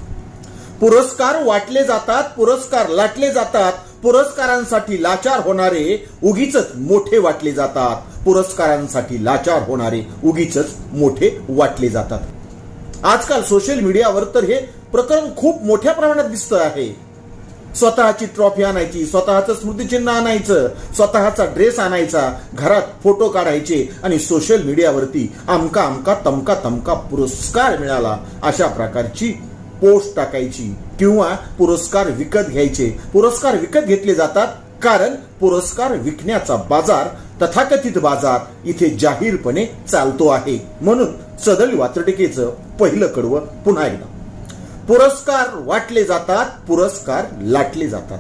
पुरस्कार वाटले जातात, पुरस्कार लाटले जातात. पुरस्कारांसाठी लाचार होणारे उगीच मोठे वाटले जातात. पुरस्कारांसाठी लाचार होणारे उगीच मोठे वाटले जातात. आजकाल सोशल मीडियावर तर हे प्रकरण खूप मोठ्या प्रमाणात दिसतं आहे. स्वतःची ट्रॉफी आणायची, स्वतःचं स्मृतिचिन्ह आणायचं, स्वतःचा ड्रेस आणायचा, घरात फोटो काढायचे आणि सोशल मीडियावरती अमका अमका तमका तमका पुरस्कार मिळाला अशा प्रकारची पोस्ट टाकायची किंवा पुरस्कार विकत घ्यायचे. पुरस्कार विकत घेतले जातात कारण पुरस्कार विकण्याचा बाजार, तथाकथित बाजार इथे जाहीरपणे चालतो आहे. म्हणून सदरील वात्रटिकेचं पहिलं कडवं पुन्हा एकदा. पुरस्कार वाटले जातात, पुरस्कार लाटले जातात.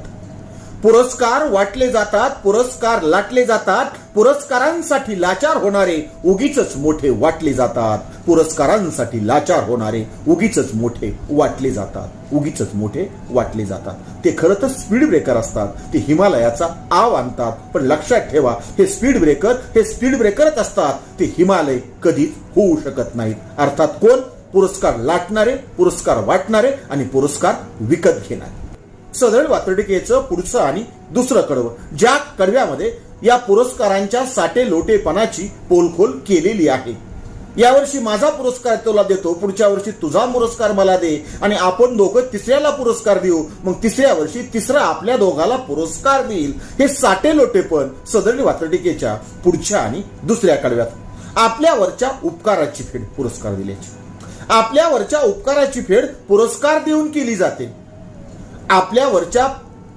पुरस्कार वाटले जातात, पुरस्कार लाटले जातात. पुरस्कारांसाठी लाचार होणारे उगीच मोठे वाटले जातात. पुरस्कारांसाठी लाचार होणारे उगीच मोठे वाटले जातात, उगीच मोठे वाटले जातात. ते खरं तर स्पीड ब्रेकर असतात, ते हिमालयाचा आव आणतात. पण लक्षात ठेवा, हे स्पीड ब्रेकरच असतात. ते हिमालय कधीच होऊ शकत नाहीत. अर्थात कोण? पुरस्कार लाटणारे, पुरस्कार वाटणारे आणि पुरस्कार विकत घेणारे. सदरील वात्रटिकेचं पुढचं आणि दुसरं कडवं, ज्या कडव्यामध्ये या पुरस्कारांच्या साठे लोटेपणाची पोलखोल केलेली आहे. यावर्षी माझा पुरस्कार तुला देतो, पुढच्या वर्षी तुझा पुरस्कार मला दे आणि आपण दोघं तिसऱ्याला पुरस्कार देऊ, मग तिसऱ्या वर्षी तिसरा आपल्या दोघाला पुरस्कार देईल. हे साठे लोटेपण सदरील वात्रटिकेच्या पुढच्या आणि दुसऱ्या कडव्यात. आपल्यावरच्या उपकाराची फेड पुरस्कार दिल्याची. आपल्यावरच्या उपकाराची फेड पुरस्कार देऊन केली जाते. आपल्यावरच्या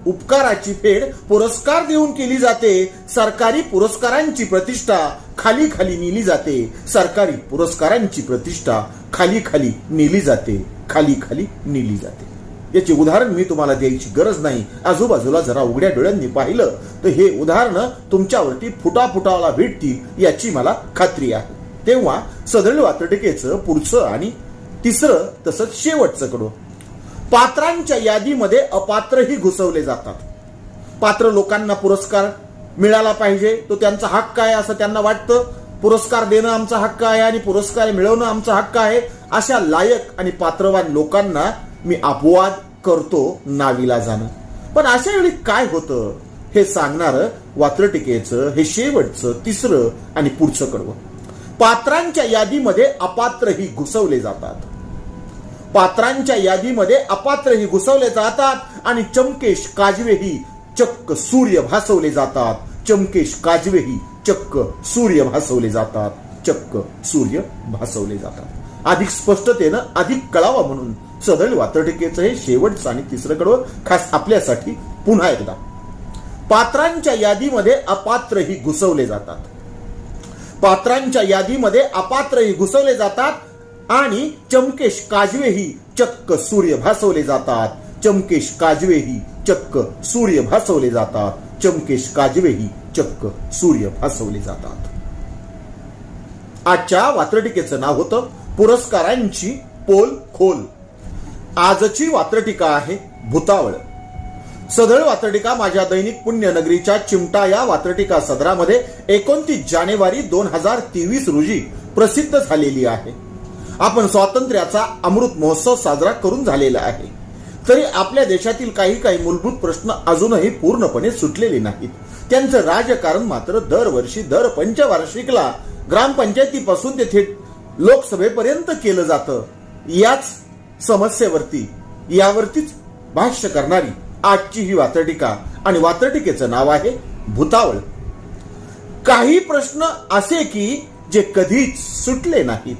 उपकाराची फेड पुरस्कार देऊन केली जाते. सरकारी पुरस्कारांची प्रतिष्ठा खाली खाली नेली जाते. सरकारी पुरस्कारांची प्रतिष्ठा खाली खाली नेली जाते, खाली खाली नेली जाते. याचे उदाहरण मी तुम्हाला द्यायची गरज नाही. आजूबाजूला जरा उघड्या डोळ्यांनी पाहिलं तर हे उदाहरण तुमच्यावरती फुटाफुटाला भेटतील याची मला खात्री आहे. तेव्हा सदरील वात्रटिकेचं पुढचं आणि तिसरं तसंच शेवटचं कडवं. पात्रांच्या यादीमध्ये अपात्रही घुसवले जातात. पात्र लोकांना पुरस्कार मिळाला पाहिजे, तो त्यांचा हक्क आहे असं त्यांना वाटतं. पुरस्कार देणं आमचा हक्क आहे आणि पुरस्कार मिळवणं आमचा हक्क आहे. अशा लायक आणि पात्रवान लोकांना मी अपवाद करतो नाविलाजानं. पण अशा वेळी काय होतं हे सांगणारं वात्रटिकेचं हे शेवटचं तिसरं आणि पुढचं कडवं. पात्रांच्या यादीमध्ये अपात्रही घुसवले जातात. पात्रांच्या यादीमध्ये अपात्रही घुसवले जातात आणि चमकेश काजवेही चक्क सूर्य भासवले जातात. चमकेश काजवेही चक्क सूर्य भासवले जातात. चक्क सूर्य भासवले जातात. अधिक स्पष्टतेनं अधिक कळावा म्हणून सदळ वात्रटिकेचं हे शेवटचं आणि तिसरं कडवं खास आपल्यासाठी पुन्हा एकदा. पात्रांच्या यादीमध्ये अपात्रही घुसवले जातात. पात्रांच्या यादीमध्ये अपात्रही घुसवले जातात आणि चमकेश काजवेही चक्क सूर्य भासवले जातात. चमकेश काजवेही चक्क सूर्य भासवले जातात. चमकेश काजवेही चक्क सूर्य भासवले जातात. आजच्या वात्रटिकेचं नाव होतं पुरस्कारांची पोल खोल. आजची वात्रटिका आहे भूतावळ. सदळ वात्रटिका माझ्या दैनिक पुण्यनगरीच्या चिमटा या वात्रटिका सदरामध्ये 29 जानेवारी 2023 रोजी प्रसिद्ध झालेली आहे. आपण स्वातंत्र्याचा अमृत महोत्सव साजरा करून झालेला आहे. तरी आपल्या देशातील काही मूलभूत प्रश्न अजूनही पूर्णपणे सुटलेले नाहीत. त्यांचं राजकारण मात्र दरवर्षी दर पंचवार्षिकला ग्रामपंचायतीपासून ते थेट लोकसभेपर्यंत केलं जातं. याच समस्येवरती यावरतीच भाष्य करणारी आजची ही वात्रटिका आणि वात्रटिकेचं नाव आहे भूतावळ. काही प्रश्न असे की जे कधीच सुटले नाहीत.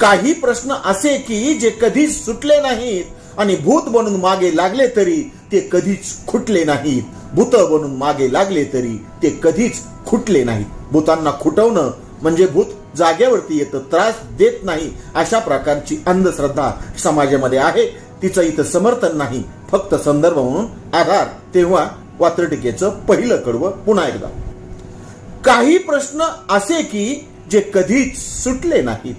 काही प्रश्न असे की जे कधीच सुटले नाहीत आणि भूत बनून मागे लागले तरी ते कधीच खुटले नाहीत. भूत बनून मागे लागले तरी ते कधीच खुटले नाहीत. भूतांना खुटवणं म्हणजे भूत जागेवरती येतं, त्रास देत नाही, अशा प्रकारची अंधश्रद्धा समाजामध्ये आहे. तिचं इथं समर्थन नाही, फक्त संदर्भ म्हणून आधार. तेव्हा वात्रटिकेचं पहिलं कडवं पुन्हा एकदा. काही प्रश्न असे की जे कधीच सुटले नाहीत.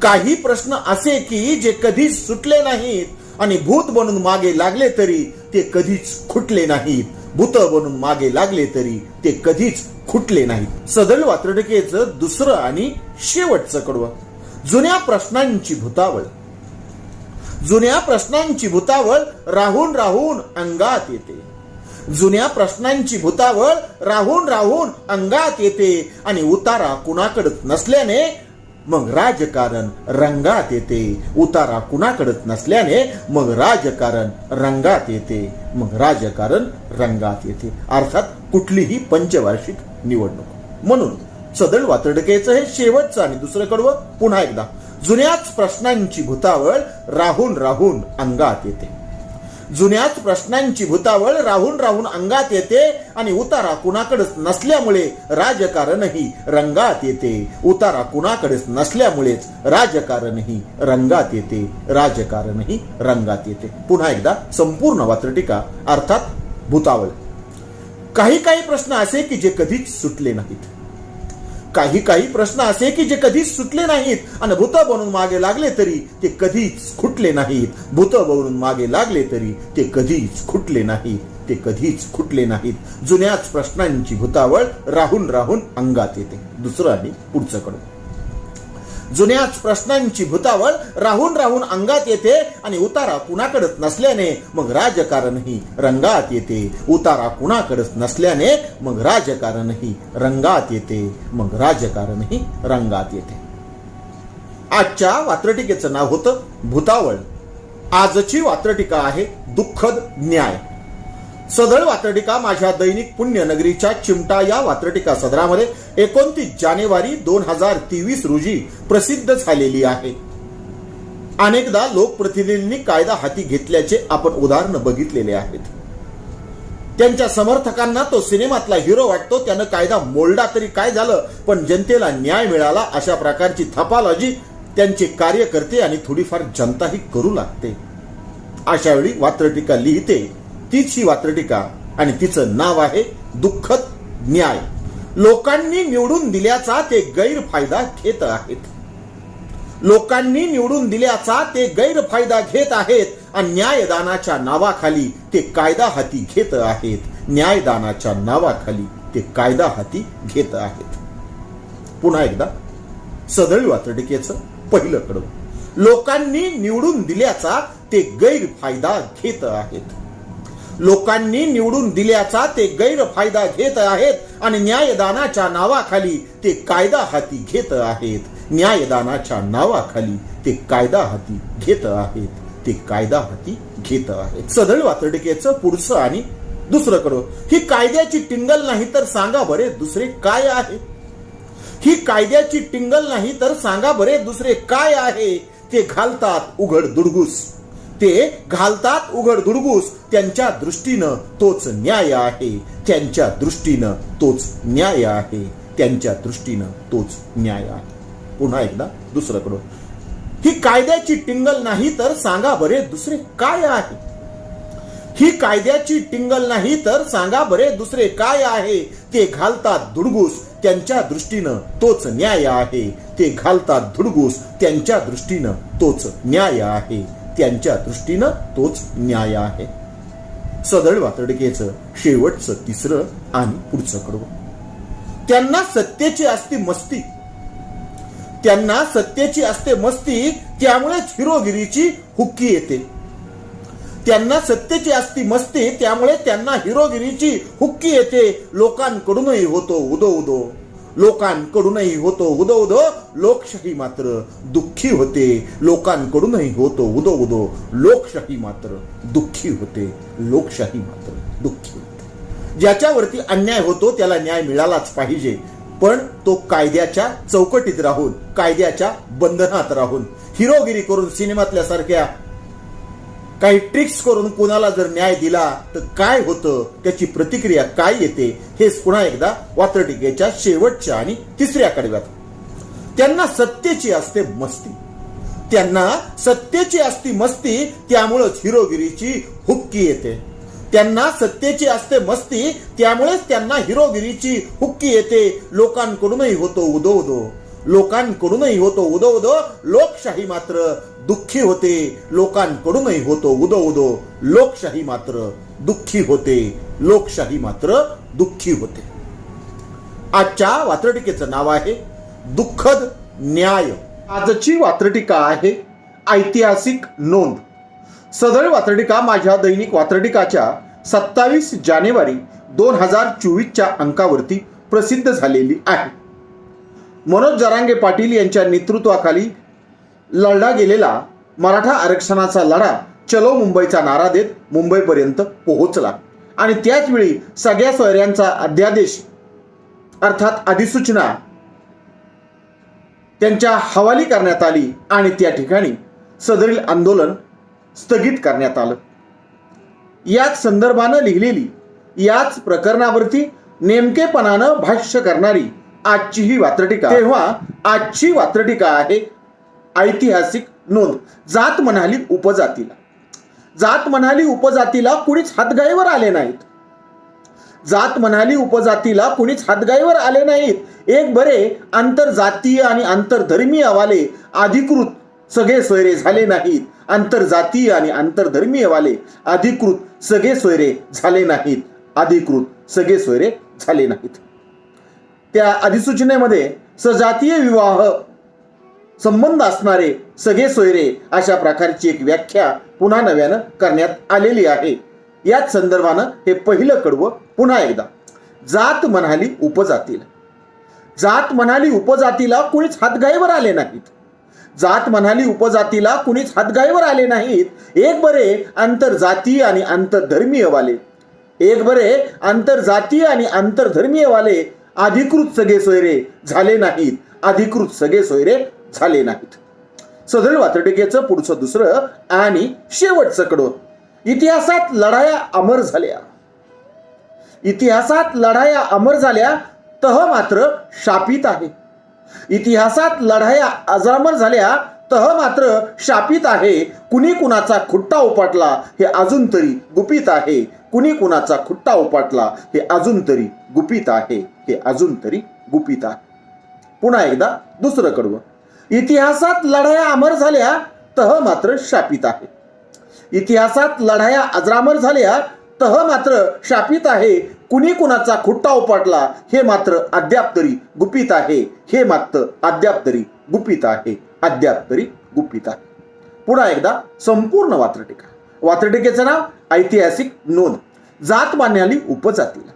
काही प्रश्न असे की जे कधीच सुटले नाहीत आणि भूत बनून मागे लागले तरी ते कधीच खुटले नाहीत. भूत बनून मागे लागले तरी ते कधीच खुटले नाहीत. सदळ वात्रटिकेचं दुसरं आणि शेवटचं कडवं. जुन्या प्रश्नांची भूतावळ. जुन्या प्रश्नांची भूतावळ राहून राहून अंगात येते. जुन्या प्रश्नांची भूतावळ राहून राहून अंगात येते आणि उतारा कुणाकडच नसल्याने मग राजकारण रंगात येते. उतारा कुणाकडच नसल्याने मग राजकारण रंगात येते. मग राजकारण रंगात येते. अर्थात कुठलीही पंचवार्षिक निवडणूक. म्हणून सदळ वात्रटिकेचं हे शेवटचं आणि दुसरं कडवं पुन्हा एकदा. जुन्याच प्रश्नांची भूतावळ राहून राहून अंगात येते. जुन्याच प्रश्नांची भूतावळ राहून राहून अंगात येते आणि उतारा कुणाकडेच नसल्यामुळे राजकारणही रंगात येते. उतारा कुणाकडेच नसल्यामुळेच राजकारणही रंगात येते. राजकारणही रंगात येते. पुन्हा एकदा संपूर्ण वात्रटिका अर्थात भूतावळ. काही प्रश्न असे की जे कधीच सुटले नाहीत. काही प्रश्न असे की जे कधीच सुटले नाहीत आणि भूत बनून मागे लागले तरी ते कधीच खुटले नाहीत. भूत बनून मागे लागले तरी ते कधीच खुटले नाहीत. ते कधीच खुटले नाहीत. जुन्याच प्रश्नांची भूतावळ राहून राहून अंगात येते. दुसरं आणि पुढचं कडवं. जुन्याच प्रश्नांची भूतावळ राहून राहून अंगात येते आणि उतारा कुणाकडेच नसल्याने मग राजकारणही रंगात येते. उतारा कुणाकडेच नसल्याने मग राजकारणही रंगात येते. मग राजकारणही रंगात येते. आजच्या वात्रटिकेचं नाव होतं भूतावळ. आजची वात्रटिका आहे दुःखद न्याय. सदळ वात्रटिका माझ्या दैनिक पुण्यनगरीच्या चिमटा या वात्रटिका सदरामध्ये 29 जानेवारी 2023 रोजी प्रसिद्ध झालेली आहे. अनेकदा लोकप्रतिनिधींनी कायदा हाती घेतल्याचे आपण उदाहरण बघितलेले आहेत. त्यांच्या समर्थकांना तो सिनेमातला हिरो वाटतो. त्यानं कायदा मोडला तरी काय झालं, पण जनतेला न्याय मिळाला, अशा प्रकारची थपालॉजी त्यांचे कार्यकर्ते आणि थोडीफार जनताही करू लागते. अशा वेळी वात्रटिका लिहिते तीच ही वात्रटिका आणि तिचं नाव आहे दुःखद न्याय. लोकांनी निवडून दिल्याचा ते गैरफायदा घेत आहेत. लोकांनी निवडून दिल्याचा ते गैरफायदा घेत आहेत आणि न्यायदानाच्या नावाखाली ते कायदा हाती घेत आहेत. न्यायदानाच्या नावाखाली ते कायदा हाती घेत आहेत. पुन्हा एकदा सदळ वात्रटिकेचं पहिलं कडवं. लोकांनी निवडून दिल्याचा ते गैरफायदा घेत आहेत. लोकांनी निवडून दिल्याचा ते गैरफायदा घेत आहेत आणि न्यायदानाच्या नावाखाली ते कायदा हाती घेत आहेत. न्यायदानाच्या नावाखाली ते कायदा हाती घेत आहेत. ते कायदा हाती घेत आहेत. सदळ वात्रटिकेचं पुढचं आणि दुसरं कडवं. ही कायद्याची टिंगल नाही तर सांगा बरे दुसरे काय आहे. ही कायद्याची टिंगल नाही तर सांगा बरे दुसरे काय आहे. ते घालतात उघड दुडगूस. ते घालतात उघड दुडगूस. त्यांच्या दृष्टीनं तोच न्याय आहे. त्यांच्या दृष्टीनं तोच न्याय आहे. त्यांच्या दृष्टीनं तोच न्याय आहे. पुन्हा एकदा दुसरं कडवं. ही कायद्याची टिंगल नाही तर सांगा बरे दुसरे काय आहे. ही कायद्याची टिंगल नाही तर सांगा बरे दुसरे काय आहे. ते घालतात दुडगूस. त्यांच्या दृष्टीनं तोच न्याय आहे. ते घालतात धुडगूस. त्यांच्या दृष्टीनं तोच न्याय आहे. त्यांच्या दृष्टीनं तोच न्याय आहे. सदळ वात्रटिकेचं शेवटचं तिसरं आणि पुढचं कडवं. त्यांना सत्तेची असते मस्ती. त्यांना सत्तेची असते मस्ती. त्यामुळेच हिरोगिरीची हुक्की येते. त्यांना सत्तेची असती मस्ती. त्यामुळे त्यांना हिरोगिरीची हुक्की येते. लोकांकडूनही होतो उदो उदो. लोकांकडूनही होतो उदो उदो. लोकशाही मात्र दुःखी होते. लोकांकडूनही होतो उदो उदो. लोकशाही मात्र दुःखी होते. लोकशाही मात्र दुःखी होते. ज्याच्यावरती अन्याय होतो त्याला न्याय मिळालाच पाहिजे, पण तो कायद्याच्या चौकटीत राहून, कायद्याच्या बंधनात राहून. हिरोगिरी करून सिनेमातल्या सारख्या काही ट्रिक्स करून कोणाला जर न्याय दिला तर काय होतं, त्याची प्रतिक्रिया काय येते, हे पुन्हा एकदा वात्रटिकेच्या शेवटच्या आणि तिसऱ्या कडव्यात. त्यांना सत्तेची असते मस्ती. त्यांना सत्तेची असती मस्ती. त्यामुळेच हिरोगिरीची हुक्की येते. त्यांना सत्तेची असते मस्ती. त्यामुळेच त्यांना हिरोगिरीची हुक्की येते. लोकांकडूनही होतो उदो उदो. लोकांकडूनही होतो उदो उदो. लोकशाही मात्र दुःखी होते. लोकांकडूनही होतो उदो उदो. लोकशाही मात्र दुःखी होते. लोकशाही मात्र दुःखी होते. आजच्या वात्रटिकेचं नाव आहे दुःखद न्याय. आजची वात्रटिका आहे ऐतिहासिक नोंद. सदळ वात्रटिका माझ्या दैनिक वात्रटिकाच्या 27 जानेवारी 2024च्या अंकावरती प्रसिद्ध झालेली आहे. मनोज जरांगे पाटील यांच्या नेतृत्वाखाली लढला गेलेला मराठा आरक्षणाचा लढा चलो मुंबईचा नारा देत मुंबईपर्यंत पोहोचला आणि त्याच वेळी सगळ्या सोयऱ्यांचा अध्यादेश अर्थात अधिसूचना त्यांच्या हवाली करण्यात आली आणि त्या ठिकाणी सदरील आंदोलन स्थगित करण्यात आलं. याच संदर्भानं लिहिलेली, याच प्रकरणावरती नेमकेपणानं भाष्य करणारी आजची ही वात्रटिका. तेव्हा आजची वात्रटिका आहे ऐतिहासिक नोंद. जात म्हणाली उपजातीला. जात म्हणाली उपजातीला कुणीच हातगाईवर आले नाहीत. जात म्हणाली उपजातीला कुणीच हातगाईवर आले नाहीत. एक बरे आंतरजातीय आणि आंतरधर्मीय वाले अधिकृत सगळे सोयरे झाले नाहीत. आंतरजातीय आणि आंतरधर्मीय वाले अधिकृत सगळे सोयरे झाले नाहीत. अधिकृत सगळे सोयरे झाले नाहीत. त्या अधिसूचनेमध्ये सजातीय विवाह संबंध असणारे सगळे सोयरे अशा प्रकारची एक व्याख्या पुन्हा नव्यानं करण्यात आलेली आहे. याच संदर्भानं हे पहिलं कडवं पुन्हा एकदा. जात म्हणाली उपजातीला. जात म्हणाली उपजातीला कुणीच हातगाईवर आले नाहीत. जात म्हणाली उपजातीला कुणीच हातगाईवर आले नाहीत. एक बरे आंतरजातीय आणि आंतरधर्मीय वाले, एक बरे आंतरजातीय आणि आंतरधर्मीय वाले अधिकृत सगळे सोयरे झाले नाहीत. अधिकृत सगळे सोयरे झाले नाहीत. सदळ वात्रटिकेचं पुढचं दुसरं आणि शेवटचं कडवं. इतिहासात लढाया अमर झाल्या. इतिहासात लढाया अमर झाल्या तह मात्र शापित आहे. इतिहासात लढाया अजरामर झाल्या तह मात्र शापित आहे. कुणी कुणाचा खुट्टा उपाटला हे अजून तरी गुपित आहे. कुणी कुणाचा खुट्टा उपाटला हे अजून तरी गुपित आहे. हे अजून तरी गुपित आहे. पुन्हा एकदा दुसरं कडवं. इतिहासात लढाया अमर झाल्या तह मात्र शापित आहे. इतिहासात लढाया अजरामर झाल्या तह मात्र शापित आहे. कुणी कुणाचा खुट्टा उपटला हे मात्र अद्याप तरी गुपित आहे. हे मात्र अद्याप तरी गुपित आहे. अद्याप तरी गुपित आहे. पुन्हा एकदा संपूर्ण वात्रटिका. वात्रटिकेचं नाव ऐतिहासिक नोंद. जात म्हणाली उपजातीला.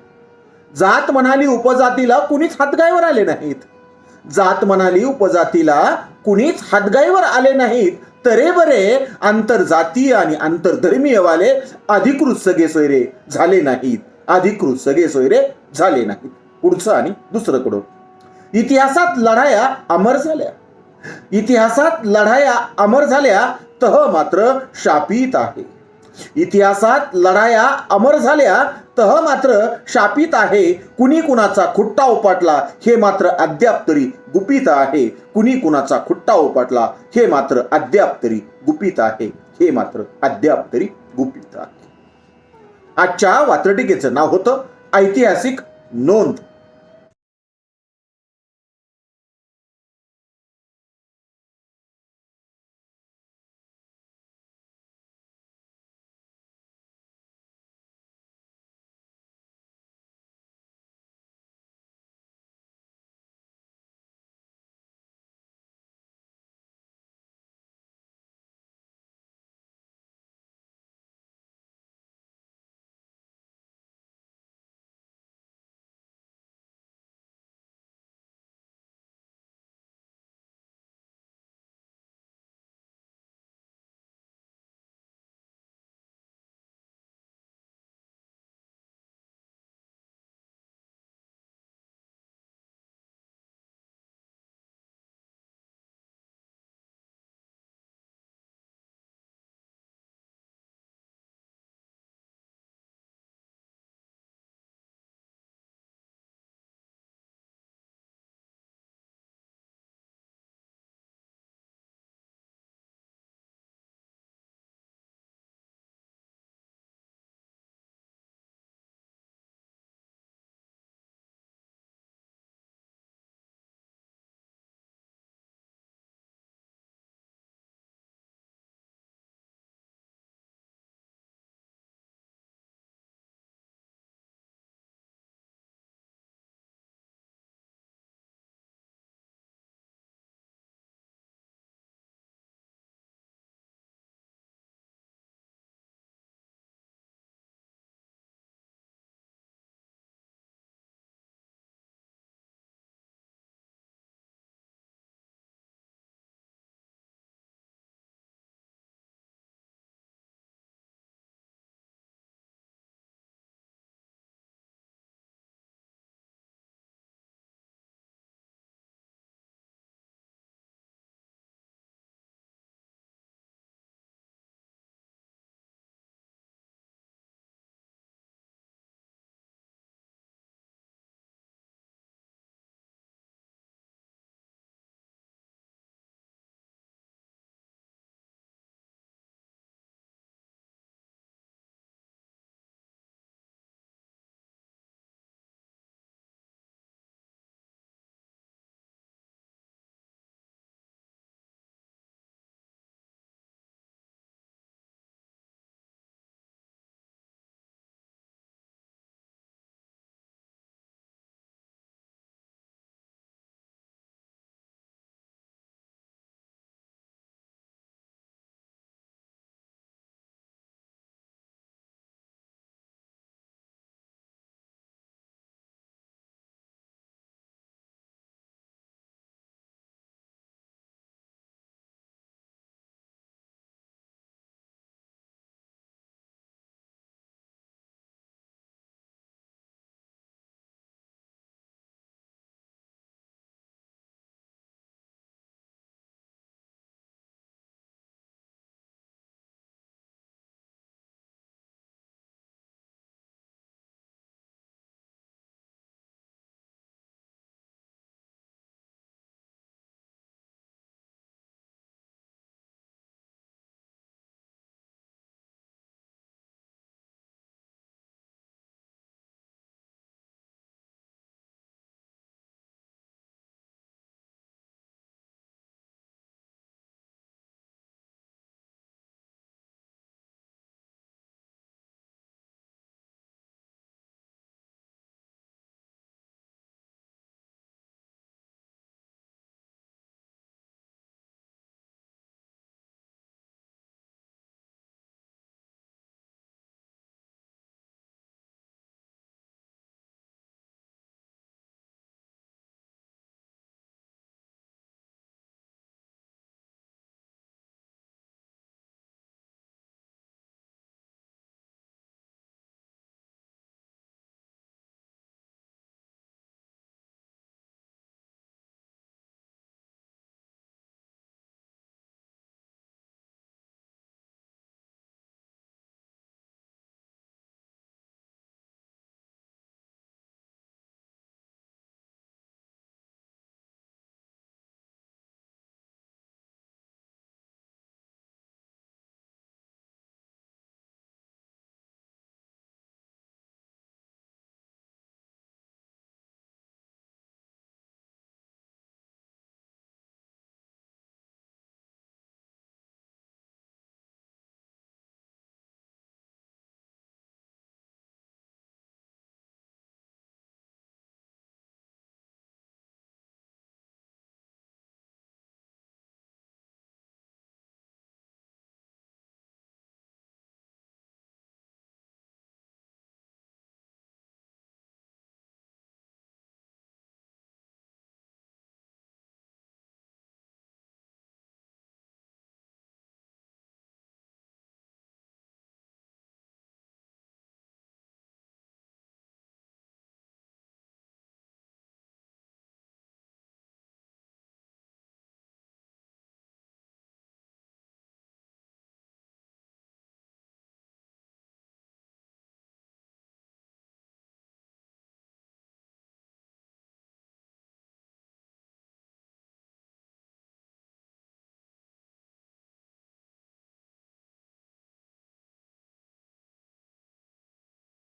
जात म्हणाली उपजातीला कुणीच हातगाईवर आले नाहीत. जात म्हणाली उपजातीला कुणीच हातगाईवर आले नाहीत. तरे बरे आंतरजातीय आणि आंतरधर्मीय वाले अधिकृत सगळे सोयरे झाले नाहीत. अधिकृत सगळे सोयरे झाले नाहीत. पुढचं आणि दुसरं कडून. इतिहासात लढाया अमर झाल्या. इतिहासात लढाया अमर झाल्या तह मात्र शापित आहे. इतिहासात लढाया अमर झाल्या तह मात्र शापित आहे. कुणी कुणाचा खुट्टा उपटला हे मात्र अद्याप तरी गुपित आहे. कुणी कुणाचा खुट्टा उपटला हे मात्र अद्याप तरी गुपित आहे. हे मात्र अद्याप तरी गुपित आहे. आजच्या वात्रटिकेचं नाव होतं ऐतिहासिक नोंद.